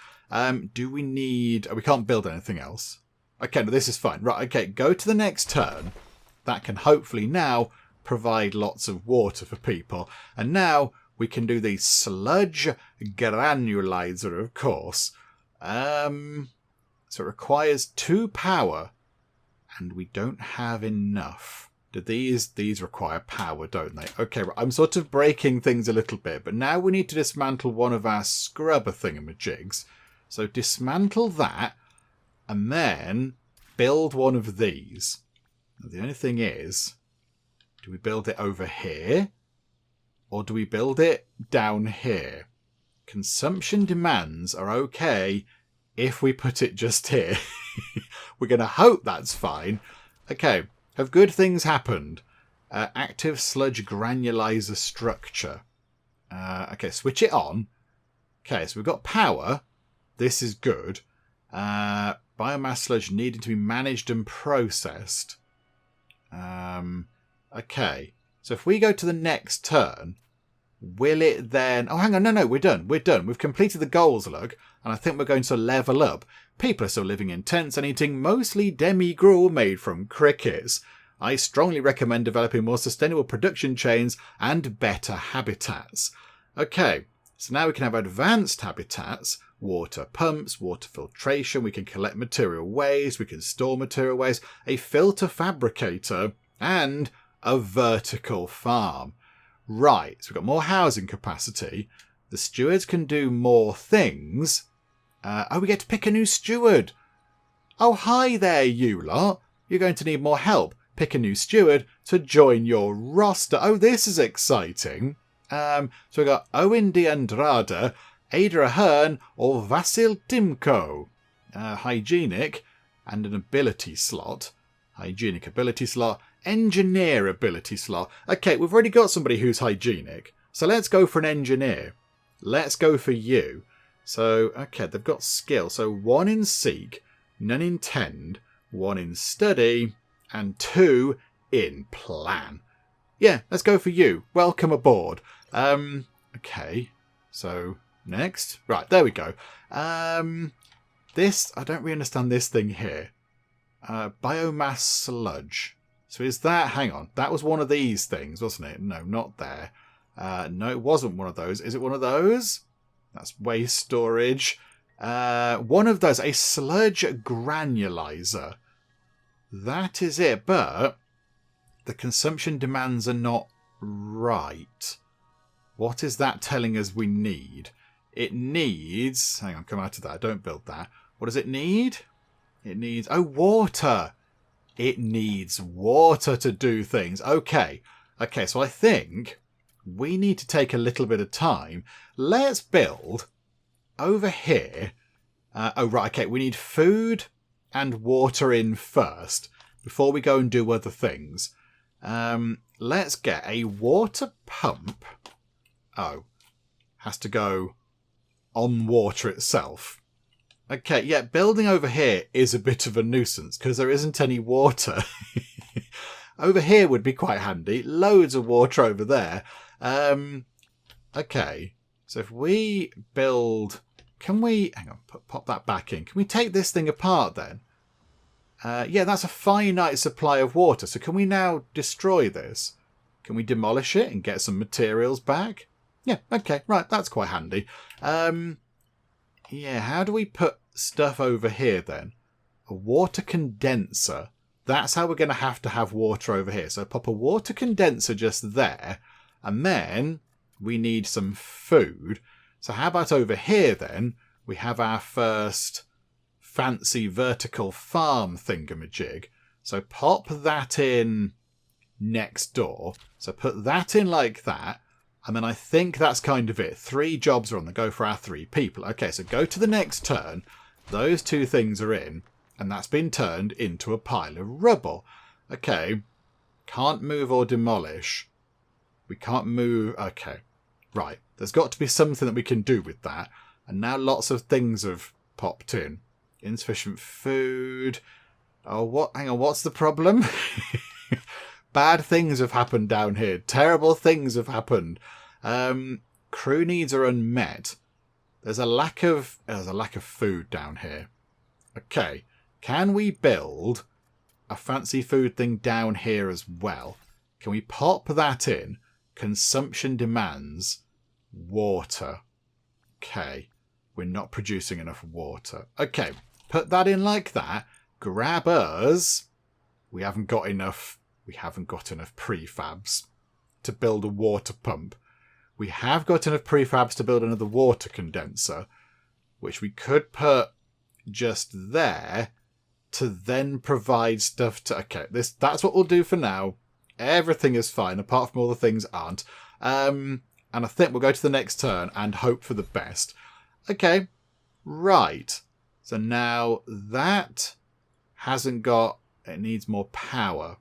S1: Do we need... Oh, we can't build anything else. Okay, no, this is fine. Right, okay, go to the next turn. That can hopefully now provide lots of water for people. And now we can do the sludge granulizer, of course. So it requires 2 power. And we don't have enough. Do these require power, don't they? Okay, right, I'm sort of breaking things a little bit. But now we need to dismantle one of our scrubber thingamajigs. So dismantle that. And then build one of these. Now, the only thing is, do we build it over here? Or do we build it down here? Consumption demands are okay if we put it just here. We're going to hope that's fine. Okay, have good things happened? Active sludge granulizer structure. Okay, switch it on. Okay, so we've got power. This is good. Biomass sludge needed to be managed and processed. Okay, so if we go to the next turn, will it then... Oh, hang on, no, we're done. We're done. We've completed the goals, look, and I think we're going to level up. People are still living in tents and eating mostly demi-gruel made from crickets. I strongly recommend developing more sustainable production chains and better habitats. Okay, so now we can have advanced habitats, water pumps, water filtration, we can collect material waste, we can store material waste, a filter fabricator, and a vertical farm. Right, so we've got more housing capacity. The stewards can do more things. Oh, we get to pick a new steward. Oh, hi there, you lot. You're going to need more help. Pick a new steward to join your roster. Oh, this is exciting. So we've got Owen de Andrade, Ada Ahern, or Vasil Timko. Hygienic and an ability slot. Hygienic ability slot. Engineer ability slot. Okay, we've already got somebody who's hygienic. So let's go for an engineer. Let's go for you. So, okay, they've got skill. So 1 in seek, none in tend, 1 in study, and 2 in plan. Yeah, let's go for you. Welcome aboard. Okay, so next. Right, there we go. This, I don't really understand this thing here. Biomass sludge. So is that, hang on, that was one of these things, wasn't it? No, not there. No, it wasn't one of those. Is it one of those? That's waste storage. One of those, a sludge granulizer. That is it, but the consumption demands are not right. What is that telling us we need? It needs... Hang on, come out of that. Don't build that. What does it need? It needs... Oh, water. It needs water to do things. Okay. Okay, so I think we need to take a little bit of time. Let's build over here. Oh, right. Okay, we need food and water in first before we go and do other things. Let's get a water pump. Oh, has to go on water itself. Okay, yeah, building over here is a bit of a nuisance because there isn't any water. Over here would be quite handy. Loads of water over there. Okay, so if we build... Can we... Hang on, pop that back in. Can we take this thing apart then? Yeah, that's a finite supply of water. So can we now destroy this? Can we demolish it and get some materials back? Yeah, okay, right, that's quite handy. Yeah, how do we put stuff over here then? A water condenser. That's how we're going to have water over here. So pop a water condenser just there. And then we need some food. So how about over here then? We have our first fancy vertical farm thingamajig. So pop that in next door. So put that in like that. And then I think that's kind of it. 3 jobs are on the go for our 3 people. Okay, so go to the next turn. Those 2 things are in. And that's been turned into a pile of rubble. Okay. Can't move or demolish. We can't move. Okay. Right. There's got to be something that we can do with that. And now lots of things have popped in. Insufficient food. Oh, what? Hang on. What's the problem? Bad things have happened down here. Terrible things have happened. Crew needs are unmet. There's a lack of food down here. Okay. Can we build a fancy food thing down here as well? Can we pop that in? Consumption demands water. Okay. We're not producing enough water. Okay. Put that in like that. Grab us. We haven't got enough prefabs to build a water pump. We have got enough prefabs to build another water condenser, which we could put just there to then provide stuff to... Okay, that's what we'll do for now. Everything is fine, apart from all the things aren't. And I think we'll go to the next turn and hope for the best. Okay, right. So now that hasn't got... It needs more power.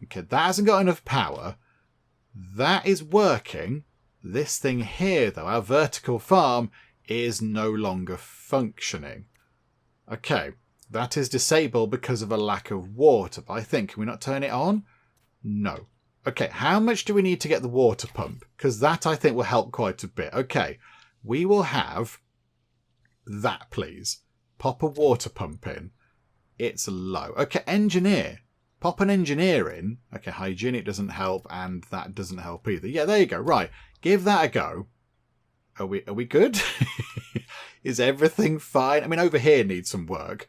S1: Okay, that hasn't got enough power. That is working. This thing here, though, our vertical farm, is no longer functioning. Okay, that is disabled because of a lack of water. But I think, can we not turn it on? No. Okay, how much do we need to get the water pump? Because that, I think, will help quite a bit. Okay, we will have that, please. Pop a water pump in. It's low. Okay, engineer. Pop an engineer in. Okay, hygienic doesn't help, and that doesn't help either. Yeah, there you go. Right, give that a go. Are we good? Is everything fine? I mean, over here needs some work.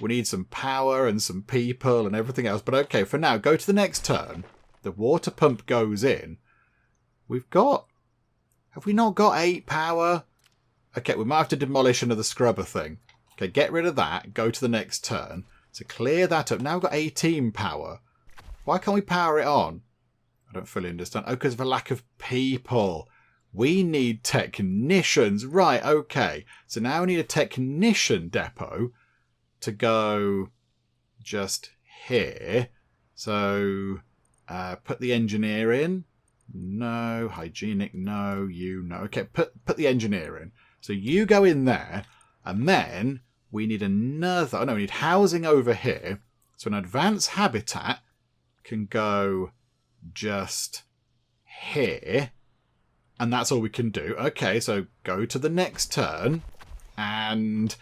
S1: We need some power and some people and everything else. But okay, for now, go to the next turn. The water pump goes in. We've got... Have we not got 8 power? Okay, we might have to demolish another scrubber thing. Okay, get rid of that. Go to the next turn. So clear that up. Now we've got 18 power. Why can't we power it on? I don't fully understand. Oh, because of a lack of people. We need technicians. Right, okay. So now we need a technician depot to go just here. So put the engineer in. No. Hygienic, no. You, no. Okay, put the engineer in. So you go in there, and then we need another... Oh, no, we need housing over here. So an advanced habitat can go just here. And that's all we can do. Okay, so go to the next turn. And...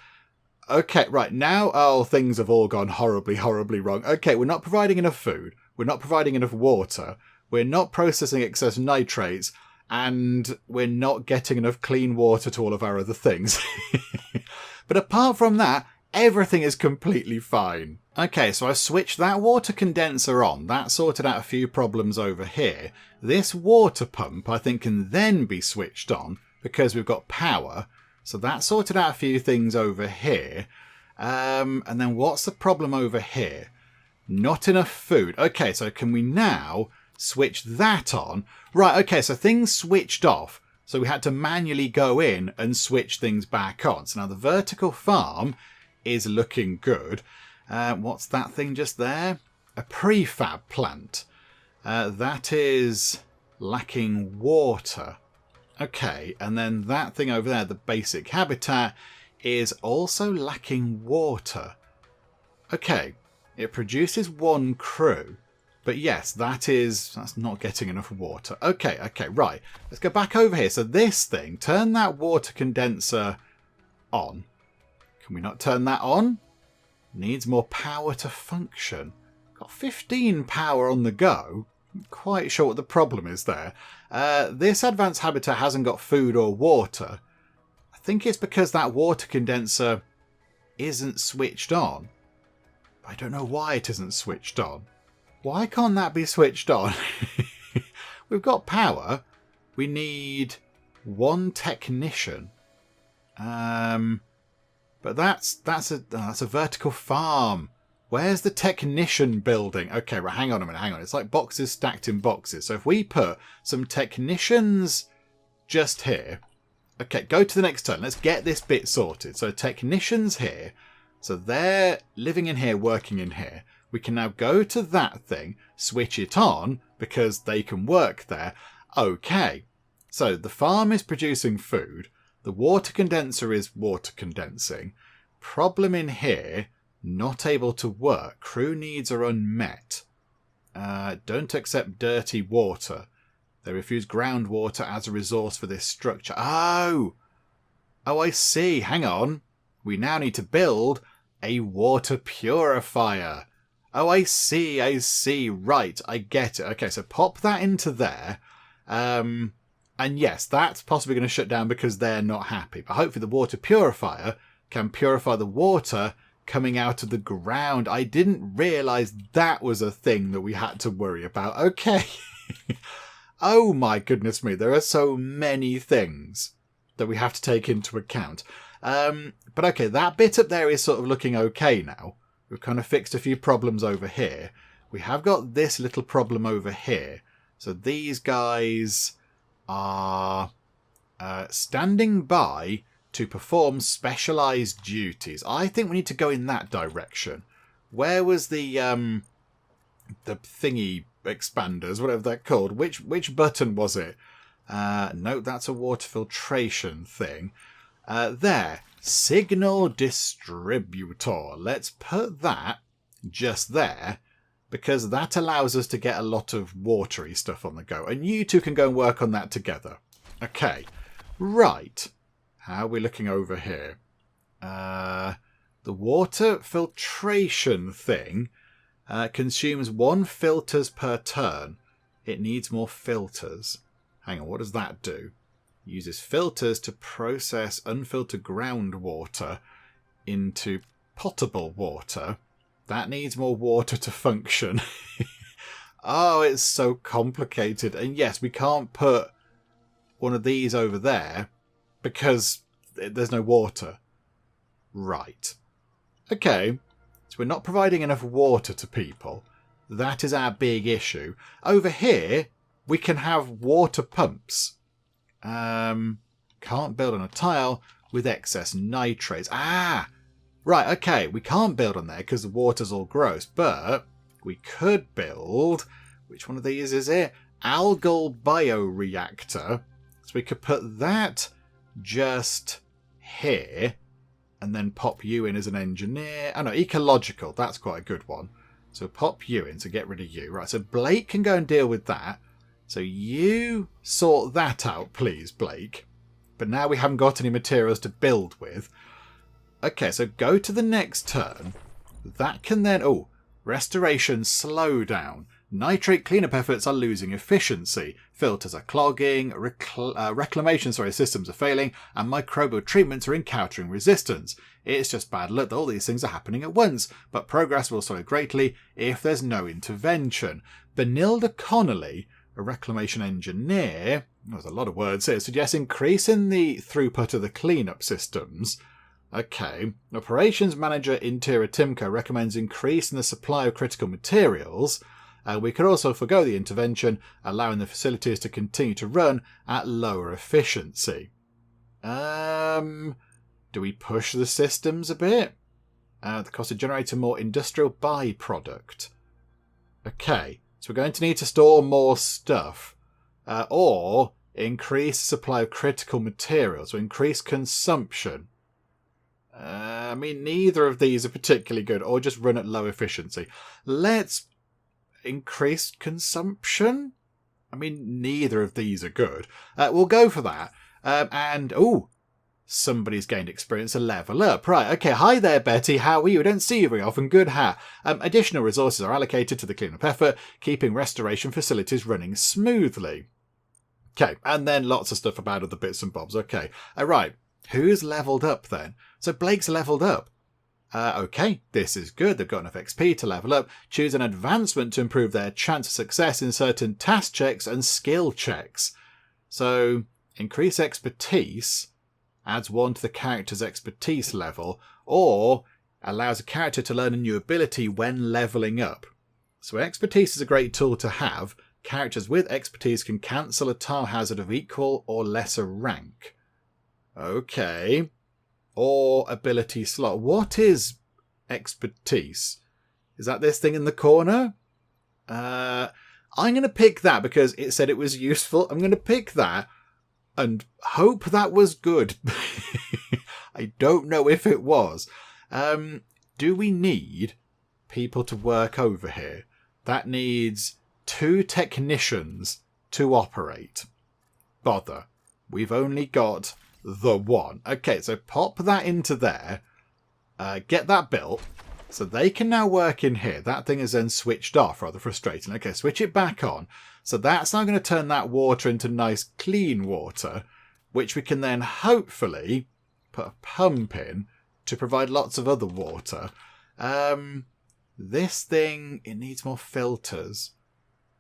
S1: Okay, right, now, oh, things have all gone horribly, horribly wrong. Okay, we're not providing enough food. We're not providing enough water. We're not processing excess nitrates. And we're not getting enough clean water to all of our other things. But apart from that, everything is completely fine. Okay, so I've switched that water condenser on. That sorted out a few problems over here. This water pump, I think, can then be switched on because we've got power. So that sorted out a few things over here. And then what's the problem over here? Not enough food. Okay, so can we now switch that on? Right, okay, so things switched off. So we had to manually go in and switch things back on. So now the vertical farm is looking good. What's that thing just there? A prefab plant. That is lacking water. Okay, and then that thing over there, the basic habitat, is also lacking water. Okay, it produces one crew. But yes, that's not getting enough water. Okay, right. Let's go back over here. So this thing, turn that water condenser on. Can we not turn that on? Needs more power to function. Got 15 power on the go. I'm quite sure what the problem is there. This advanced habitat hasn't got food or water. I think it's because that water condenser isn't switched on. I don't know why it isn't switched on. Why can't that be switched on? We've got power. We need one technician. But that's a vertical farm. Where's the technician building? Okay, right, hang on a minute, hang on. It's like boxes stacked in boxes. So if we put some technicians just here. Okay, go to the next turn. Let's get this bit sorted. So technicians here. So they're living in here, working in here. We can now go to that thing, switch it on, because they can work there. Okay, so the farm is producing food. The water condenser is water condensing. Problem in here, not able to work. Crew needs are unmet. Don't accept dirty water. They refuse groundwater as a resource for this structure. Oh, I see. Hang on. We now need to build a water purifier. Oh, I see. Right, I get it. Okay, so pop that into there. And yes, that's possibly going to shut down because they're not happy. But hopefully the water purifier can purify the water coming out of the ground. I didn't realise that was a thing that we had to worry about. Okay. Oh my goodness me, there are so many things that we have to take into account. But okay, that bit up there is sort of looking okay now. We've kind of fixed a few problems over here. We have got this little problem over here. So these guys are standing by to perform specialised duties. I think we need to go in that direction. Where was the thingy expanders, whatever they're called? Which button was it? No, that's a water filtration thing. There. Signal distributor. Let's put that just there because that allows us to get a lot of watery stuff on the go. And you two can go and work on that together. Okay. Right. How are we looking over here? The water filtration thing consumes 1 filters per turn. It needs more filters. Hang on, what does that do? Uses filters to process unfiltered groundwater into potable water. That needs more water to function. Oh, it's so complicated. And yes, we can't put one of these over there because there's no water. Right. Okay, so we're not providing enough water to people. That is our big issue. Over here, we can have water pumps. Can't build on a tile with excess nitrates. Ah! Right, okay, we can't build on there because the water's all gross, but we could build... Which one of these is it? Algal bioreactor. So we could put that just here and then pop you in as an engineer. Oh no, ecological, that's quite a good one. So pop you in to get rid of you. Right, so Blake can go and deal with that. So you sort that out, please, Blake. But now we haven't got any materials to build with. Okay, so go to the next turn. That can then... Oh, restoration slowdown. Nitrate cleanup efforts are losing efficiency. Filters are clogging. Reclamation systems are failing. And microbial treatments are encountering resistance. It's just bad luck that all these things are happening at once. But progress will slow greatly if there's no intervention. Benilda Connolly, a reclamation engineer... There's a lot of words here. Suggests increasing the throughput of the cleanup systems... Okay. Operations Manager Intira Timko recommends increasing the supply of critical materials. We could also forgo the intervention, allowing the facilities to continue to run at lower efficiency. Do we push the systems a bit? The cost of generating more industrial byproduct. Okay. So we're going to need to store more stuff. Or increase the supply of critical materials. So increase consumption. I mean, neither of these are particularly good, or just run at low efficiency. Let's increase consumption. I mean, neither of these are good. We'll go for that. Somebody's gained experience, a level up. Right, okay, hi there, Betty. How are you? I don't see you very often. Good, ha. Additional resources are allocated to the cleanup effort, keeping restoration facilities running smoothly. Okay, and then lots of stuff about other bits and bobs. Okay, right. Who's leveled up then? So Blake's leveled up. Okay, this is good. They've got enough XP to level up. Choose an advancement to improve their chance of success in certain task checks and skill checks. So increase expertise, adds 1 to the character's expertise level, or allows a character to learn a new ability when leveling up. So expertise is a great tool to have. Characters with expertise can cancel a tile hazard of equal or lesser rank. Okay. Or ability slot. What is expertise? Is that this thing in the corner? I'm going to pick that because it said it was useful. I'm going to pick that and hope that was good. I don't know if it was. Do we need people to work over here? That needs 2 technicians to operate. Bother. We've only got... the 1. Okay, so pop that into there. Get that built. So they can now work in here. That thing is then switched off. Rather frustrating. Okay, switch it back on. So that's now going to turn that water into nice clean water, which we can then hopefully put a pump in to provide lots of other water. This thing, it needs more filters.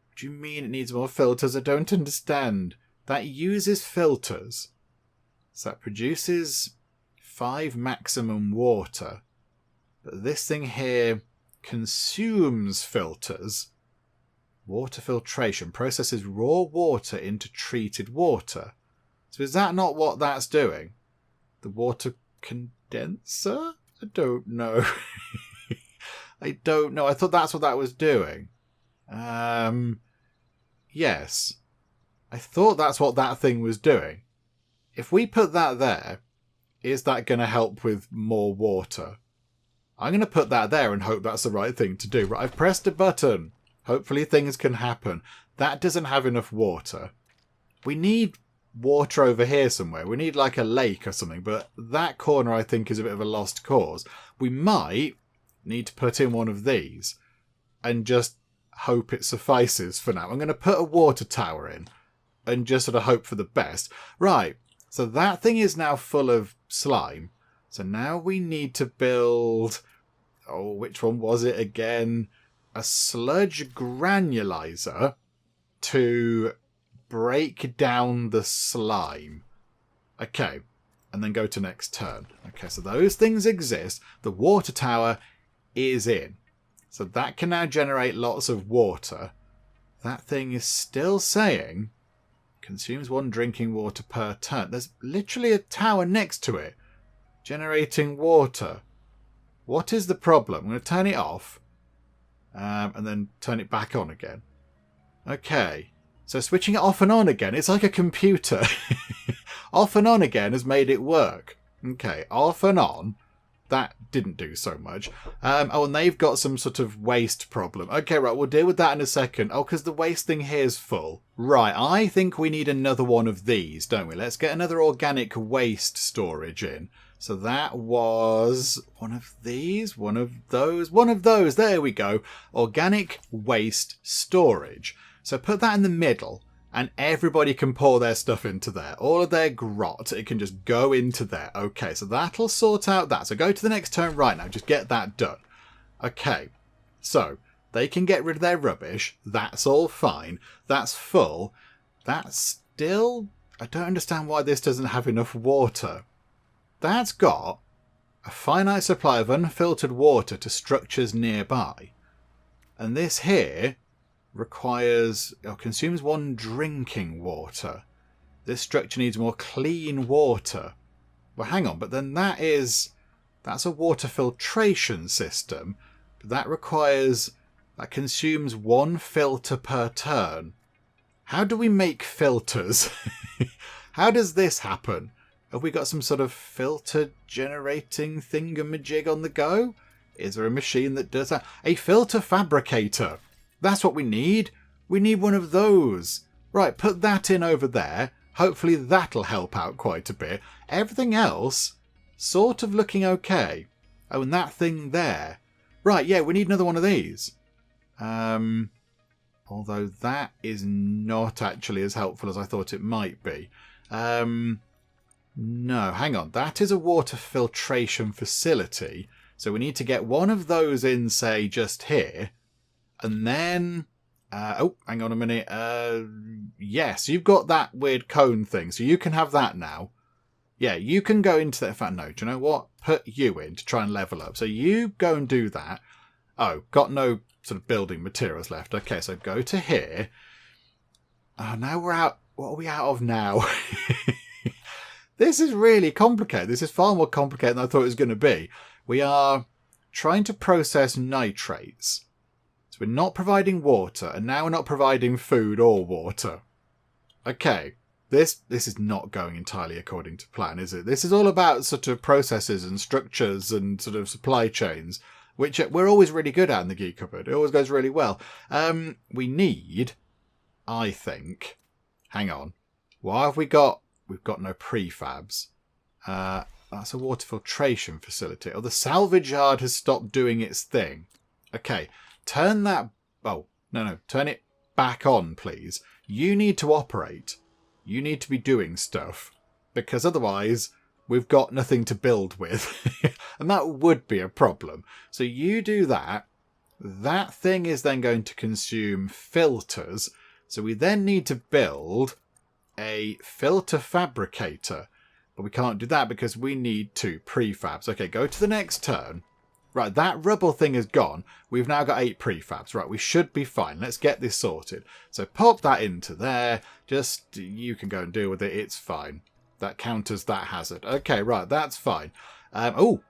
S1: What do you mean it needs more filters? I don't understand. That uses filters. So that produces 5 maximum water. But this thing here consumes filters. Water filtration processes raw water into treated water. So is that not what that's doing? The water condenser? I don't know. I don't know. I thought that's what that was doing. Yes. I thought that's what that thing was doing. If we put that there, is that going to help with more water? I'm going to put that there and hope that's the right thing to do. Right, I've pressed a button. Hopefully things can happen. That doesn't have enough water. We need water over here somewhere. We need like a lake or something, but that corner I think is a bit of a lost cause. We might need to put in one of these and just hope it suffices for now. I'm going to put a water tower in and just sort of hope for the best. Right. So that thing is now full of slime. So now we need to build... Oh, which one was it again? A sludge granulizer to break down the slime. Okay. and then go to next turn. Okay, so those things exist. The water tower is in. So that can now generate lots of water. That thing is still saying consumes 1 drinking water per turn. There's literally a tower next to it generating water. What is the problem? I'm going to turn it off and then turn it back on again. Okay, so switching it off and on again, it's like a computer. Off and on again has made it work. Okay, off and on. That didn't do so much. Oh, and they've got some sort of waste problem. Okay, right, we'll deal with that in a second. Oh, because the waste thing here is full. Right, I think we need another one of these, don't we? Let's get another organic waste storage in. So that was one of these, one of those. There we go. Organic waste storage. So put that in the middle. And everybody can pour their stuff into there. All of their grot, it can just go into there. Okay, so that'll sort out that. So go to the next turn right now. Just get that done. Okay, so they can get rid of their rubbish. That's all fine. That's full. That's still... I don't understand why this doesn't have enough water. That's got a finite supply of unfiltered water to structures nearby. And this here... requires or consumes 1 drinking water. This structure needs more clean water. Well, hang on, but then that's a water filtration system. That consumes 1 filter per turn. How do we make filters? How does this happen? Have we got some sort of filter generating thingamajig on the go? Is there a machine that does that? A filter fabricator. That's what we need. We need one of those. Right, put that in over there. Hopefully that'll help out quite a bit. Everything else, sort of looking okay. Oh, and that thing there. Right, yeah, we need another one of these. Although that is not actually as helpful as I thought it might be. No, hang on. That is a water filtration facility. So we need to get one of those in, say, just here. And then, oh, hang on a minute. Yes, you've got that weird cone thing, so you can have that now. Yeah, you can go into that. In fact, no, do you know what? Put you in to try and level up. So you go and do that. Oh, got no sort of building materials left. Okay, so go to here. Oh, now we're out. What are we out of now? This is really complicated. This is far more complicated than I thought it was going to be. We are trying to process nitrates. So we're not providing water, and now we're not providing food or water. Okay, this is not going entirely according to plan, is it? This is all about sort of processes and structures and sort of supply chains, which we're always really good at in the Geek Cupboard. It always goes really well. We need, I think... Hang on. What have we got? We've got no prefabs. That's a water filtration facility. Oh, the salvage yard has stopped doing its thing. Okay. Turn that... Oh, no. Turn it back on, please. You need to operate. You need to be doing stuff. Because otherwise, we've got nothing to build with. And that would be a problem. So you do that. That thing is then going to consume filters. So we then need to build a filter fabricator. But we can't do that because we need 2 prefabs. Okay, go to the next turn. Right, that rubble thing is gone. We've now got 8 prefabs. Right, we should be fine. Let's get this sorted. So pop that into there. Just, you can go and deal with it. It's fine. That counters that hazard. Okay, right, that's fine. Oh,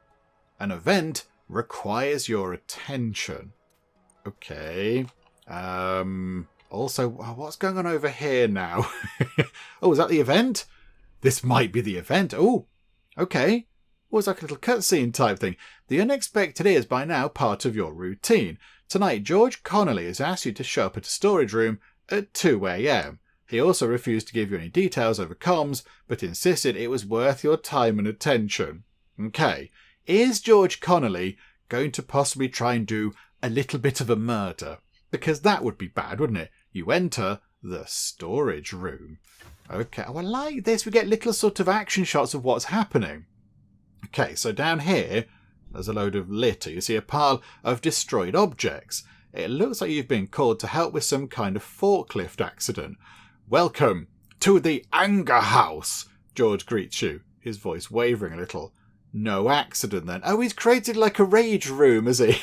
S1: an event requires your attention. Okay. Also, what's going on over here now? Oh, is that the event? This might be the event. Oh, okay. Well, it's like a little cutscene type thing. The unexpected is by now part of your routine. Tonight, George Connolly has asked you to show up at a storage room at 2 a.m. He also refused to give you any details over comms, but insisted it was worth your time and attention. Okay, is George Connolly going to possibly try and do a little bit of a murder? Because that would be bad, wouldn't it? You enter the storage room. Okay, oh, I like this. We get little sort of action shots of what's happening. Okay, so down here, there's a load of litter. You see a pile of destroyed objects. It looks like you've been called to help with some kind of forklift accident. Welcome to the Anger House, George greets you. his voice wavering a little. No accident then. Oh, he's created like a rage room, has he?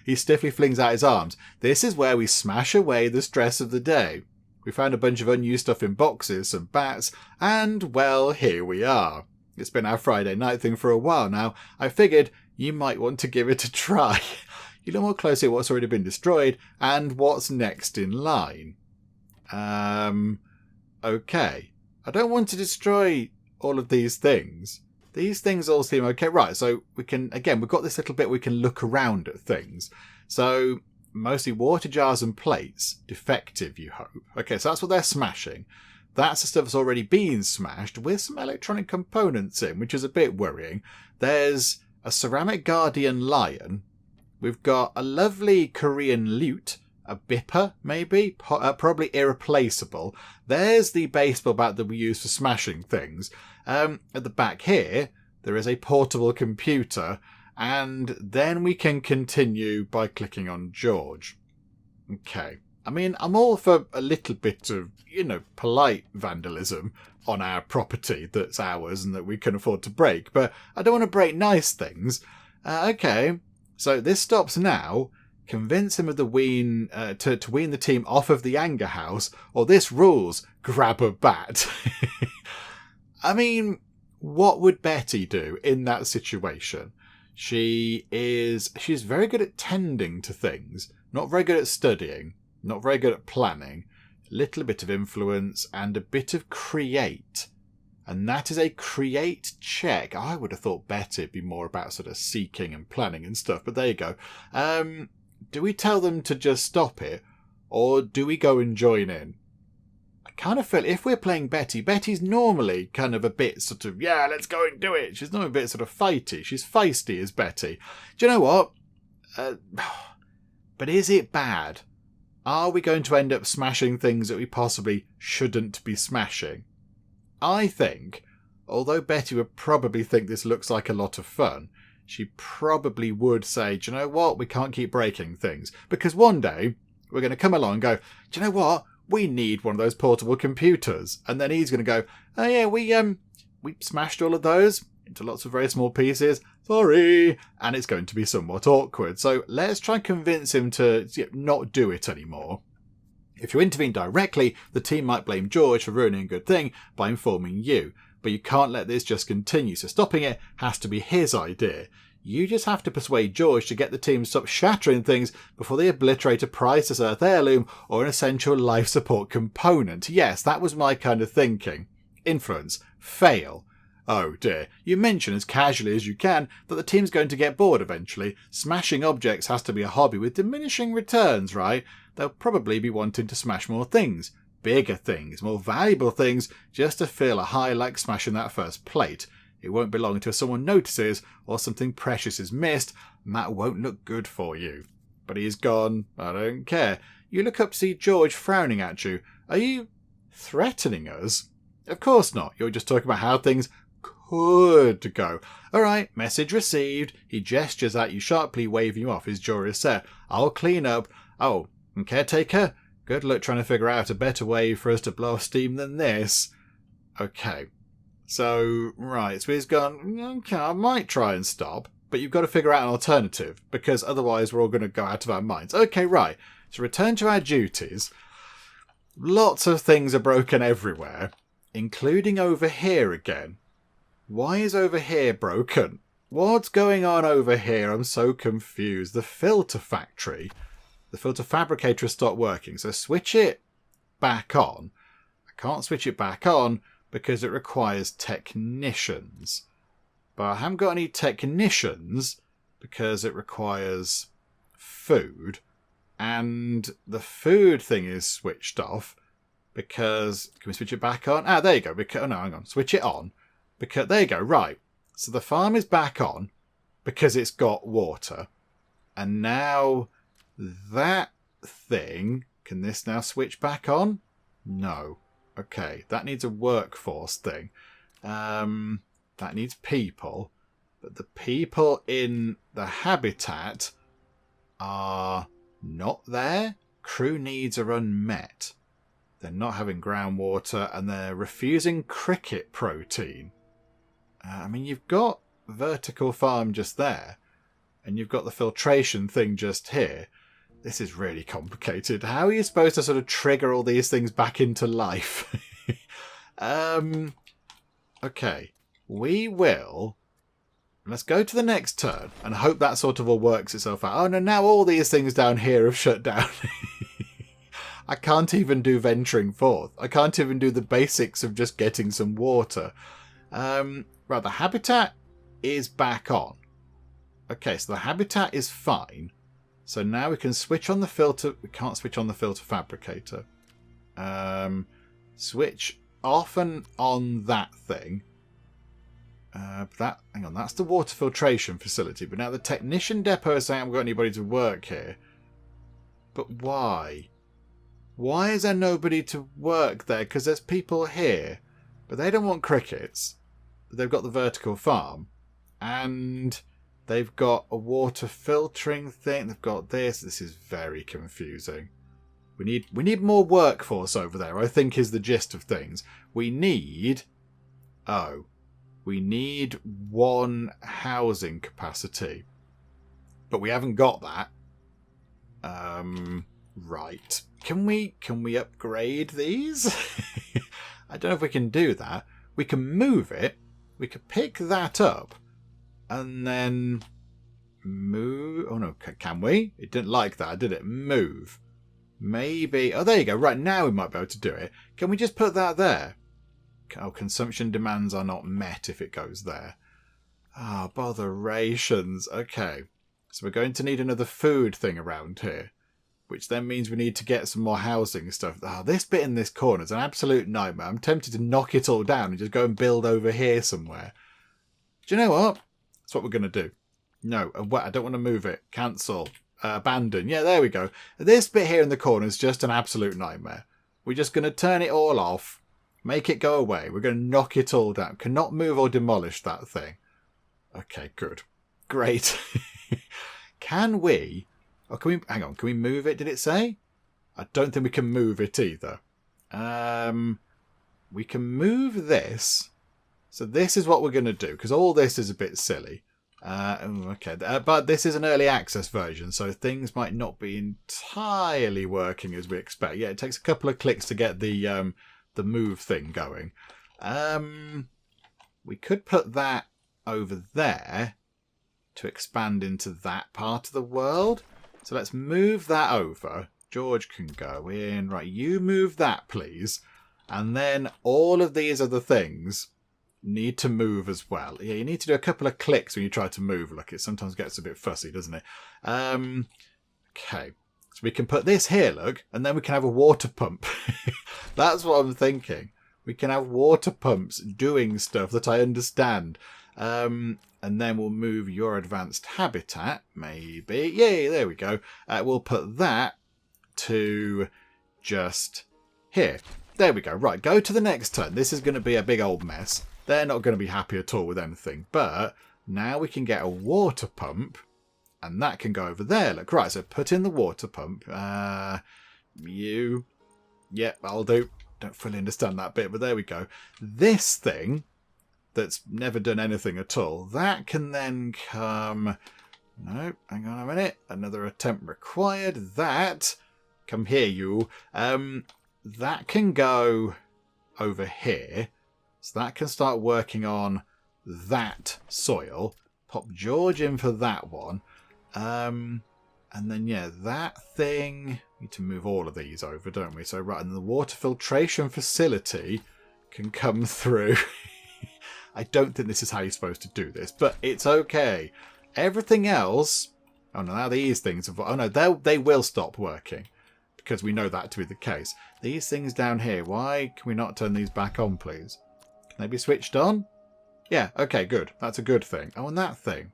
S1: He stiffly flings out his arms. This is where we smash away the stress of the day. We found a bunch of unused stuff in boxes, some bats, and, well, here we are. It's been our Friday night thing for a while now. I figured you might want to give it a try. You look more closely at what's already been destroyed and what's next in line. Okay. I don't want to destroy all of these things. These things all seem okay. Right, so we can, again, we've got this little bit we can look around at things. So, mostly water jars and plates. Defective, you hope. Okay, so that's what they're smashing. That's the stuff that's already been smashed with some electronic components in, which is a bit worrying. There's a ceramic guardian lion. We've got a lovely Korean lute. A bipper, maybe? Probably irreplaceable. There's the baseball bat that we use for smashing things. At the back here, there is a portable computer. And then we can continue by clicking on George. Okay. I mean, I'm all for a little bit of, polite vandalism on our property that's ours and that we can afford to break. But I don't want to break nice things. Okay. So this stops now. Convince him of the wean to wean the team off of the anger house, or this rules. Grab a bat. I mean, what would Betty do in that situation? She's very good at tending to things, not very good at studying, not very good at planning, a little bit of influence, and a bit of create. And that is a create check. I would have thought Betty would be more about sort of seeking and planning and stuff, but there you go. Do we tell them to just stop it, or do we go and join in? I kind of feel if we're playing Betty, Betty's normally kind of a bit sort of, yeah, let's go and do it. She's normally a bit sort of fighty. She's feisty as Betty. Do you know what? But is it bad? Are we going to end up smashing things that we possibly shouldn't be smashing? I think, although Betty would probably think this looks like a lot of fun, she probably would say, do you know what? We can't keep breaking things. Because one day, we're going to come along and go, do you know what? We need one of those portable computers. And then he's going to go, oh yeah, we smashed all of those into lots of very small pieces. Sorry. And it's going to be somewhat awkward. So let's try and convince him to not do it anymore. If you intervene directly, the team might blame George for ruining a good thing by informing you. But you can't let this just continue, so stopping it has to be his idea. You just have to persuade George to get the team to stop shattering things before they obliterate a priceless Earth heirloom or an essential life support component. Yes, that was my kind of thinking. Influence. Fail. Oh dear. You mention as casually as you can that the team's going to get bored eventually. Smashing objects has to be a hobby with diminishing returns, right? They'll probably be wanting to smash more things. Bigger things, more valuable things, just to feel a high like smashing that first plate. It won't be long until someone notices or something precious is missed, and that won't look good for you. But he's gone. I don't care. You look up to see George frowning at you. Are you threatening us? Of course not. You're just talking about how things could go. Alright, message received. He gestures at you sharply, waving you off. His jaw is set. I'll clean up. Oh, and caretaker? Good luck trying to figure out a better way for us to blow off steam than this. Okay. So, right, so he's gone, okay, I might try and stop, but you've got to figure out an alternative, because otherwise we're all going to go out of our minds. Okay, right. So return to our duties. Lots of things are broken everywhere, including over here again. Why is over here broken? What's going on over here? I'm so confused. The filter factory. The filter fabricator has stopped working, so switch it back on. I can't switch it back on because it requires technicians. But I haven't got any technicians because it requires food. And the food thing is switched off because... Can we switch it back on? Ah, there you go. Oh, no, hang on. Switch it on. Because there you go. Right. So the farm is back on because it's got water. And now... that thing, can this now switch back on? No. Okay, that needs a workforce thing. That needs people. But the people in the habitat are not there. Crew needs are unmet. They're not having groundwater and they're refusing cricket protein. I mean, you've got vertical farm just there. And you've got the filtration thing just here. This is really complicated. How are you supposed to sort of trigger all these things back into life? Okay. We will... Let's go to the next turn and hope that sort of all works itself out. Oh no, now all these things down here have shut down. I can't even do venturing forth. I can't even do the basics of just getting some water. Right, the habitat is back on. Okay, so the habitat is fine. So now we can switch on the filter. We can't switch on the filter fabricator. Switch off and on that thing. Hang on, that's the water filtration facility. But now the technician depot is saying I haven't got anybody to work here. But why? Why is there nobody to work there? Because there's people here. But they don't want crickets. But they've got the vertical farm. And they've got a water filtering thing. They've got this. This is very confusing. We need more workforce over there, I think, is the gist of things. We need... Oh. We need 1 housing capacity. But we haven't got that. Right. Can we upgrade these? I don't know if we can do that. We can move it. We could pick that up. And then move... Oh no, can we? It didn't like that, did it? Move. Maybe... Oh, there you go. Right, now we might be able to do it. Can we just put that there? Oh, consumption demands are not met if it goes there. Ah, oh, botherations. Okay. So we're going to need another food thing around here. Which then means we need to get some more housing stuff. Oh, this bit in this corner is an absolute nightmare. I'm tempted to knock it all down and just go and build over here somewhere. Do you know what? That's what we're going to do. No, I don't want to move it. Cancel. Abandon. Yeah, there we go. This bit here in the corner is just an absolute nightmare. We're just going to turn it all off. Make it go away. We're going to knock it all down. Cannot move or demolish that thing. Okay, good. Great. Can we... Oh, can we... Hang on. Can we move it, did it say? I don't think we can move it either. We can move this. So this is what we're going to do, because all this is a bit silly. Okay, but this is an early access version, so things might not be entirely working as we expect. Yeah, it takes a couple of clicks to get the move thing going. We could put that over there to expand into that part of the world. So let's move that over. George can go in. Right, you move that, please. And then all of these other things need to move as well. Yeah, you need to do a couple of clicks when you try to move. Look, it sometimes gets a bit fussy, doesn't it? Okay. So we can put this here, look, and then we can have a water pump. That's what I'm thinking. We can have water pumps doing stuff that I understand. And then we'll move your advanced habitat, maybe. Yay, there we go. We'll put that to just here. There we go. Right, go to the next turn. This is going to be a big old mess. They're not going to be happy at all with anything. But now we can get a water pump. And that can go over there. Look, right, so put in the water pump. Yep, I'll do. Don't fully understand that bit, but there we go. This thing that's never done anything at all, that can then come... No, hang on a minute. Another attempt required. That... Come here, you. That can go over here. So that can start working on that soil. Pop George in for that one. And then, yeah, that thing... We need to move all of these over, don't we? So, right, and the water filtration facility can come through. I don't think this is how you're supposed to do this, but it's okay. Everything else... Oh, no, now these things... Have... Oh, no, they will stop working. Because we know that to be the case. These things down here, why can we not turn these back on, please? Can they be switched on? Yeah, okay, good. That's a good thing. Oh, and that thing.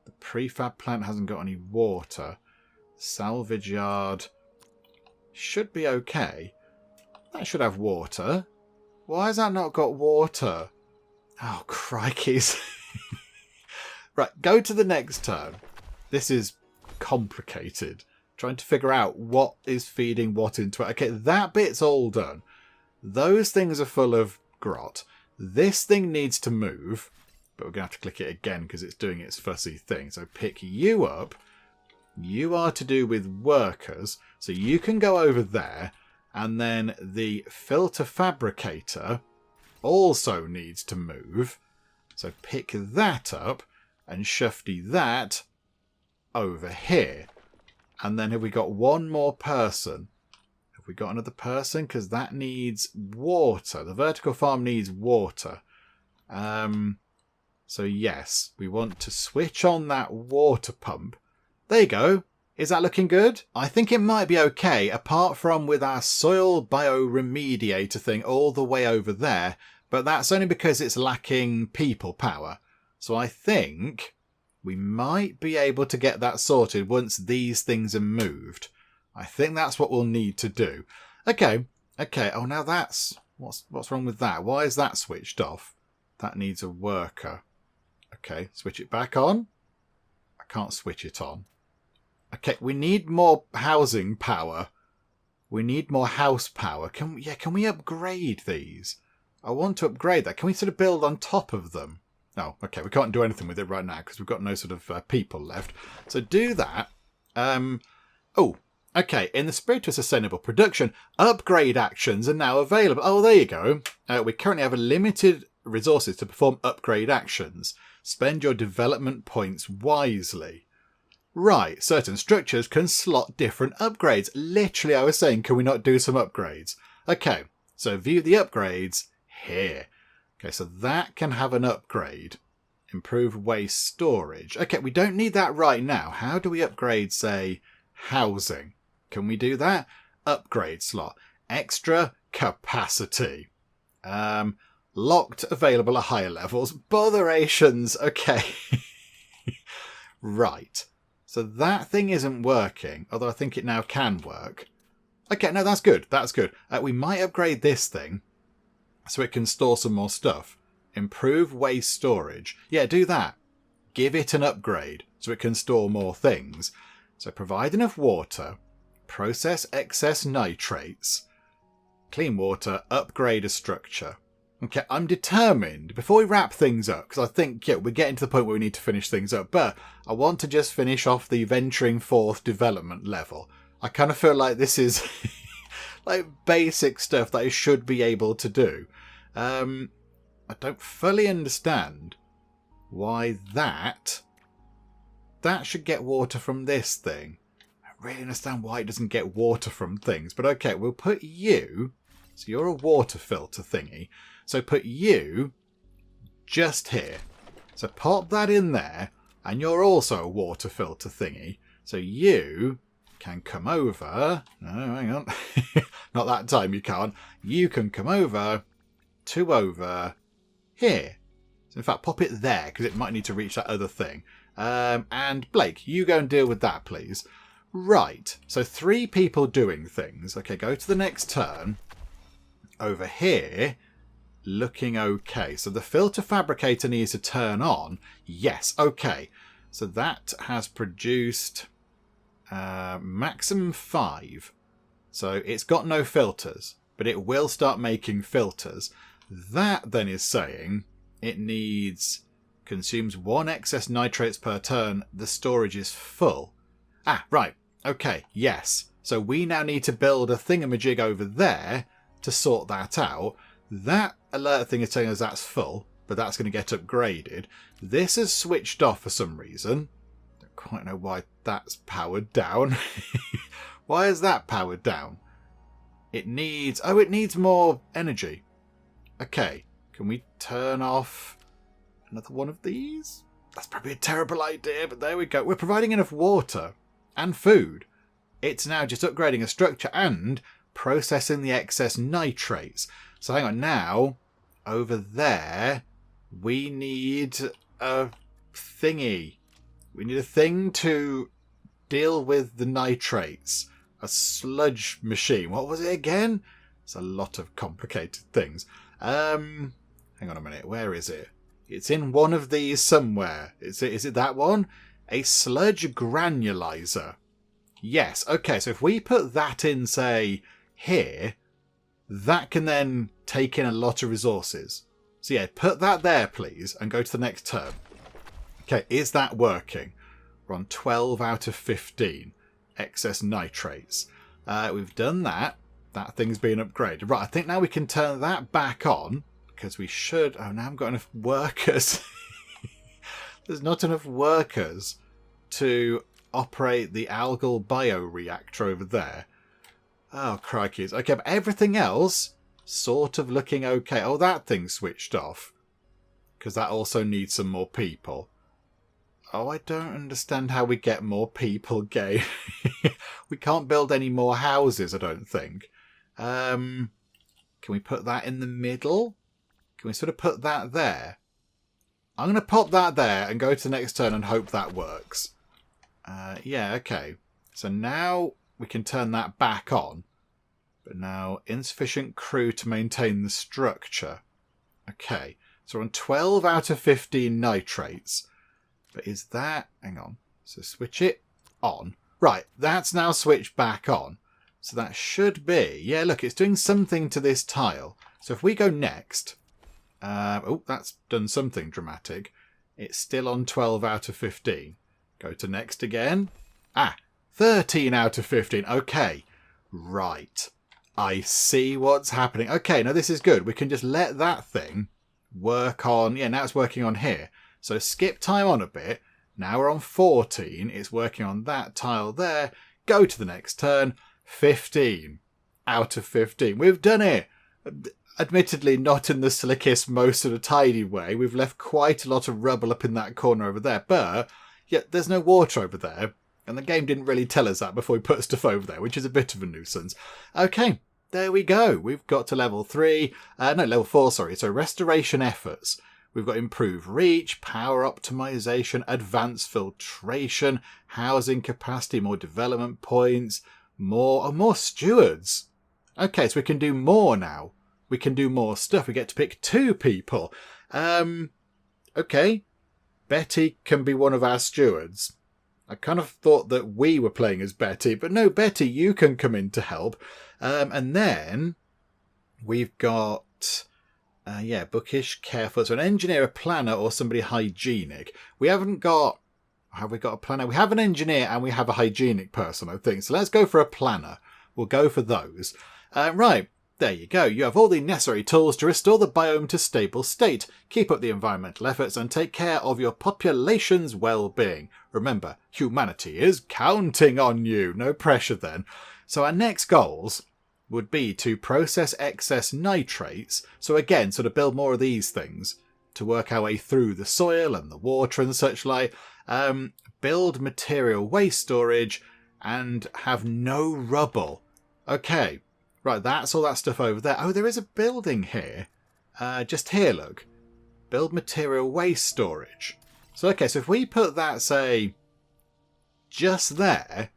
S1: The prefab plant hasn't got any water. Salvage yard should be okay. That should have water. Why has that not got water? Oh, crikeys. Right, go to the next turn. This is complicated. Trying to figure out what is feeding what into it. Okay, that bit's all done. Those things are full of grot. This thing needs to move but we're going to have to click it again because it's doing its fussy thing. So pick you up. You are to do with workers, so you can go over there, and then the filter fabricator also needs to move. So pick that up and shufty that over here. And then have we got one more person? Have we got another person? Because that needs water. The vertical farm needs water. So yes, we want to switch on that water pump. There you go. Is that looking good? I think it might be okay, apart from with our soil bioremediator thing all the way over there, but that's only because it's lacking people power. So I think we might be able to get that sorted once these things are moved. I think that's what we'll need to do. Okay. Oh, now that's... What's wrong with that? Why is that switched off? That needs a worker. Okay, switch it back on. I can't switch it on. Okay, we need more housing power. We need more house power. Can we upgrade these? I want to upgrade that. Can we sort of build on top of them? Oh, okay, we can't do anything with it right now because we've got no sort of people left. So do that. Oh, okay, in the spirit of sustainable production, upgrade actions are now available. Oh, there you go. We currently have a limited resources to perform upgrade actions. Spend your development points wisely. Right, certain structures can slot different upgrades. Literally, I was saying, can we not do some upgrades? Okay, so view the upgrades here. Okay, so that can have an upgrade. Improve waste storage. Okay, we don't need that right now. How do we upgrade, say, housing? Can we do that? Upgrade slot. Extra capacity. Locked, available at higher levels. Botherations. Okay. Right. So that thing isn't working, although I think it now can work. Okay, no, that's good. That's good. We might upgrade this thing so it can store some more stuff. Improve waste storage. Yeah, do that. Give it an upgrade so it can store more things. So provide enough water. Process excess nitrates. Clean water. Upgrade a structure. Okay, I'm determined, before we wrap things up, because I think we're getting to the point where we need to finish things up, but I want to just finish off the venturing forth development level. I kind of feel like this is like basic stuff that I should be able to do. I don't fully understand why that should get water from this thing. I don't really understand why it doesn't get water from things, but okay, we'll put you, so you're a water filter thingy. So put you just here. So pop that in there, and you're also a water filter thingy. So you can come over. No, hang on. Not that time you can't. You can come over to over here. So in fact, pop it there, because it might need to reach that other thing. And Blake, you go and deal with that, please. Right. So 3 people doing things. Okay, go to the next turn. Over here... Looking okay. So the filter fabricator needs to turn on. Yes, okay. So that has produced maximum 5. So it's got no filters, but it will start making filters. That then is saying it consumes 1 excess nitrates per turn. The storage is full. Ah, right. Okay, yes. So we now need to build a thingamajig over there to sort that out. That alert thing is telling us that's full, but that's going to get upgraded. This is switched off for some reason. Don't quite know why that's powered down. Why is that powered down? It needs more energy. Okay, can we turn off another one of these? That's probably a terrible idea, but there we go. We're providing enough water and food. It's now just upgrading a structure and processing the excess nitrates. So hang on, now, over there, we need a thingy. We need a thing to deal with the nitrates. A sludge machine. What was it again? It's a lot of complicated things. Hang on a minute, where is it? It's in one of these somewhere. Is it that one? A sludge granulizer. Yes, okay, so if we put that in, say, here... That can then take in a lot of resources. So yeah, put that there, please, and go to the next turn. Okay, is that working? We're on 12 out of 15. Excess nitrates. We've done that. That thing's been upgraded. Right, I think now we can turn that back on, because we should... Oh, now I haven't got enough workers. There's not enough workers to operate the algal bioreactor over there. Oh, crikey. Okay, but everything else sort of looking okay. Oh, that thing switched off, because that also needs some more people. Oh, I don't understand how we get more people, game. We can't build any more houses, I don't think. Can we put that in the middle? Can we sort of put that there? I'm going to pop that there and go to the next turn and hope that works. Yeah, okay. So now we can turn that back on. But now, insufficient crew to maintain the structure. Okay, so we're on 12 out of 15 nitrates. But is that... Hang on. So switch it on. Right, that's now switched back on. So that should be... Yeah, look, it's doing something to this tile. So if we go next... oh, that's done something dramatic. It's still on 12 out of 15. Go to next again. 13 out of 15. Okay. Right. I see what's happening. Okay, now this is good. We can just let that thing work on... Yeah, now it's working on here. So skip time on a bit. Now we're on 14. It's working on that tile there. Go to the next turn. 15 out of 15. We've done it. Admittedly, not in the slickest, most sort of tidy way. We've left quite a lot of rubble up in that corner over there. But, yeah, there's no water over there. And the game didn't really tell us that before we put stuff over there, which is a bit of a nuisance. Okay, there we go. We've got to level 3. No, level 4, sorry. So restoration efforts. We've got improved reach, power optimization, advanced filtration, housing capacity, more development points, more stewards. Okay, so we can do more now. We can do more stuff. We get to pick 2 people. Okay. Betty can be one of our stewards. I kind of thought that we were playing as Betty, but no, Betty, you can come in to help. And then we've got... bookish, careful. So an engineer, a planner, or somebody hygienic. We haven't got... Have we got a planner? We have an engineer and we have a hygienic person, I think. So let's go for a planner. We'll go for those. Right, there you go. You have all the necessary tools to restore the biome to stable state. Keep up the environmental efforts and take care of your population's well-being. Remember, humanity is counting on you. No pressure then. So our next goals would be to process excess nitrates. So again, sort of build more of these things to work our way through the soil and the water and such like. Build material waste storage and have no rubble. Okay, right, that's all that stuff over there. Oh, there is a building here. Just here, look. Build material waste storage. So, okay, so if we put that, say, just there,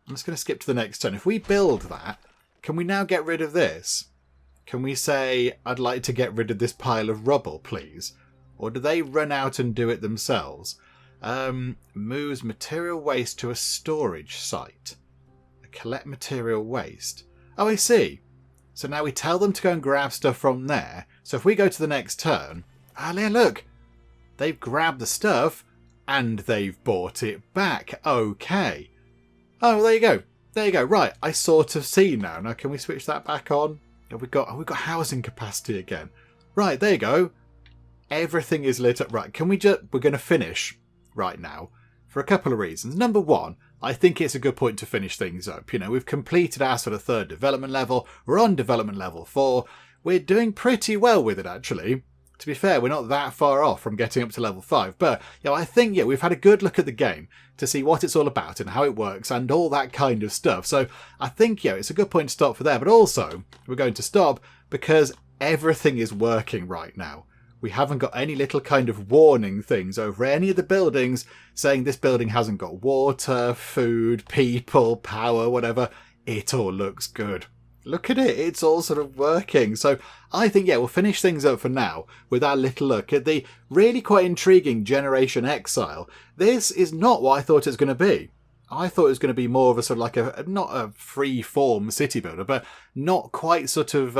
S1: I'm just going to skip to the next turn. If we build that, can we now get rid of this? Can we say, I'd like to get rid of this pile of rubble, please? Or do they run out and do it themselves? Moves material waste to a storage site. Collect material waste. Oh, I see. So now we tell them to go and grab stuff from there. So if we go to the next turn... Ah, yeah, look. They've grabbed the stuff and they've bought it back. Okay. Oh, well, there you go. There you go. Right, I sort of see now. Now, can we switch that back on? We've got housing capacity again. Right, there you go. Everything is lit up. Right, can we just... We're going to finish right now for a couple of reasons. Number one, I think it's a good point to finish things up. You know, we've completed our sort of 3rd development level. We're on development level 4. We're doing pretty well with it, actually. To be fair, we're not that far off from getting up to level 5. But, you know, I think, yeah, we've had a good look at the game to see what it's all about and how it works and all that kind of stuff. So I think, yeah, it's a good point to stop for there. But also, we're going to stop because everything is working right now. We haven't got any little kind of warning things over any of the buildings saying this building hasn't got water, food, people, power, whatever. It all looks good. Look at it. It's all sort of working. So I think, yeah, we'll finish things up for now with our little look at the really quite intriguing Generation Exile. This is not what I thought it was going to be. I thought it was going to be more of a sort of like not a free form city builder, but not quite sort of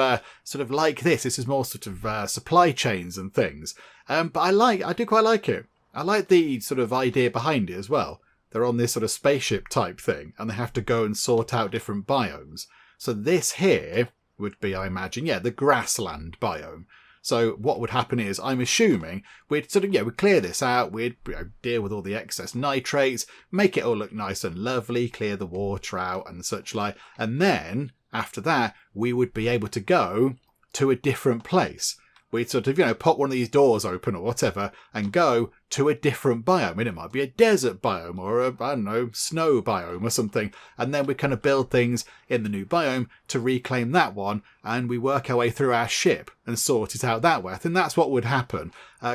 S1: like this. This is more sort of supply chains and things. But I do quite like it. I like the sort of idea behind it as well. They're on this sort of spaceship type thing, and they have to go and sort out different biomes. So this here would be, I imagine, the grassland biome. So what would happen is, I'm assuming, we'd sort of, we'd clear this out, we'd deal with all the excess nitrates, make it all look nice and lovely, clear the water out and such like, and then, after that, we would be able to go to a different place. We'd sort of, pop one of these doors open or whatever and go to a different biome. I mean, it might be a desert biome or snow biome or something. And then we kind of build things in the new biome to reclaim that one. And we work our way through our ship and sort it out that way. I think that's what would happen.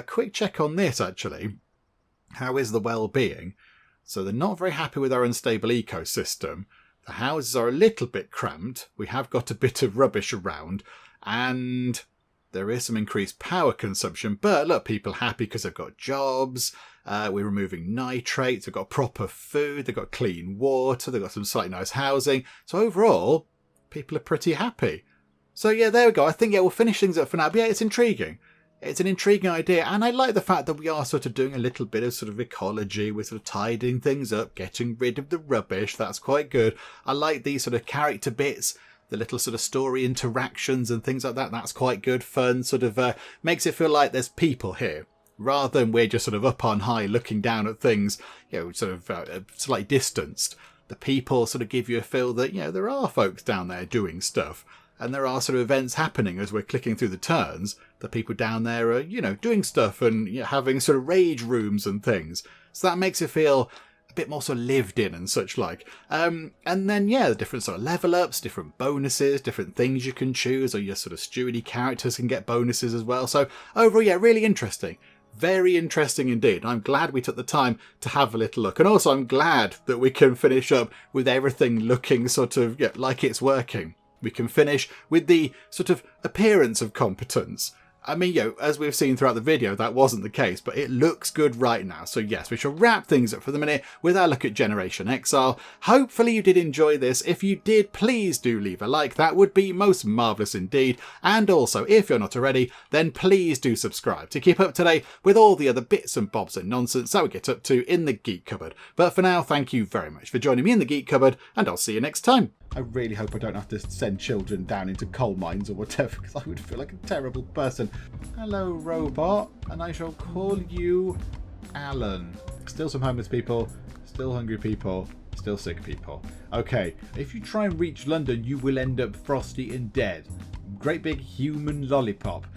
S1: Quick check on this, actually. How is the well-being? So they're not very happy with our unstable ecosystem. The houses are a little bit cramped. We have got a bit of rubbish around. And there is some increased power consumption, but look, people are happy because they've got jobs, we're removing nitrates, they've got proper food, they've got clean water, they've got some slightly nice housing. So overall, people are pretty happy. So there we go. I think, we'll finish things up for now. But it's intriguing. It's an intriguing idea, and I like the fact that we are sort of doing a little bit of sort of ecology. We're sort of tidying things up, getting rid of the rubbish. That's quite good. I like these sort of character bits, the little sort of story interactions and things like that. That's quite good fun. Sort of makes it feel like there's people here, rather than we're just sort of up on high looking down at things, sort of slightly distanced. The people sort of give you a feel that, there are folks down there doing stuff. And there are sort of events happening as we're clicking through the turns. The people down there are, doing stuff and having sort of rage rooms and things. So that makes it feel bit more sort of lived in and such like. And then the different sort of level ups, different bonuses, different things you can choose, or your sort of stewardy characters can get bonuses as well. So overall, really interesting. Very interesting indeed. I'm glad we took the time to have a little look. And also I'm glad that we can finish up with everything looking sort of like it's working. We can finish with the sort of appearance of competence. I mean, as we've seen throughout the video, that wasn't the case, but it looks good right now. So yes, we shall wrap things up for the minute with our look at Generation Exile. Hopefully you did enjoy this. If you did, please do leave a like. That would be most marvellous indeed. And also, if you're not already, then please do subscribe to keep up to date with all the other bits and bobs and nonsense that we get up to in the Geek Cupboard. But for now, thank you very much for joining me in the Geek Cupboard, and I'll see you next time. I really hope I don't have to send children down into coal mines or whatever, because I would feel like a terrible person. Hello, robot, and I shall call you Alan. Still some homeless people, still hungry people, still sick people. Okay, if you try and reach London, you will end up frosty and dead. Great big human lollipop.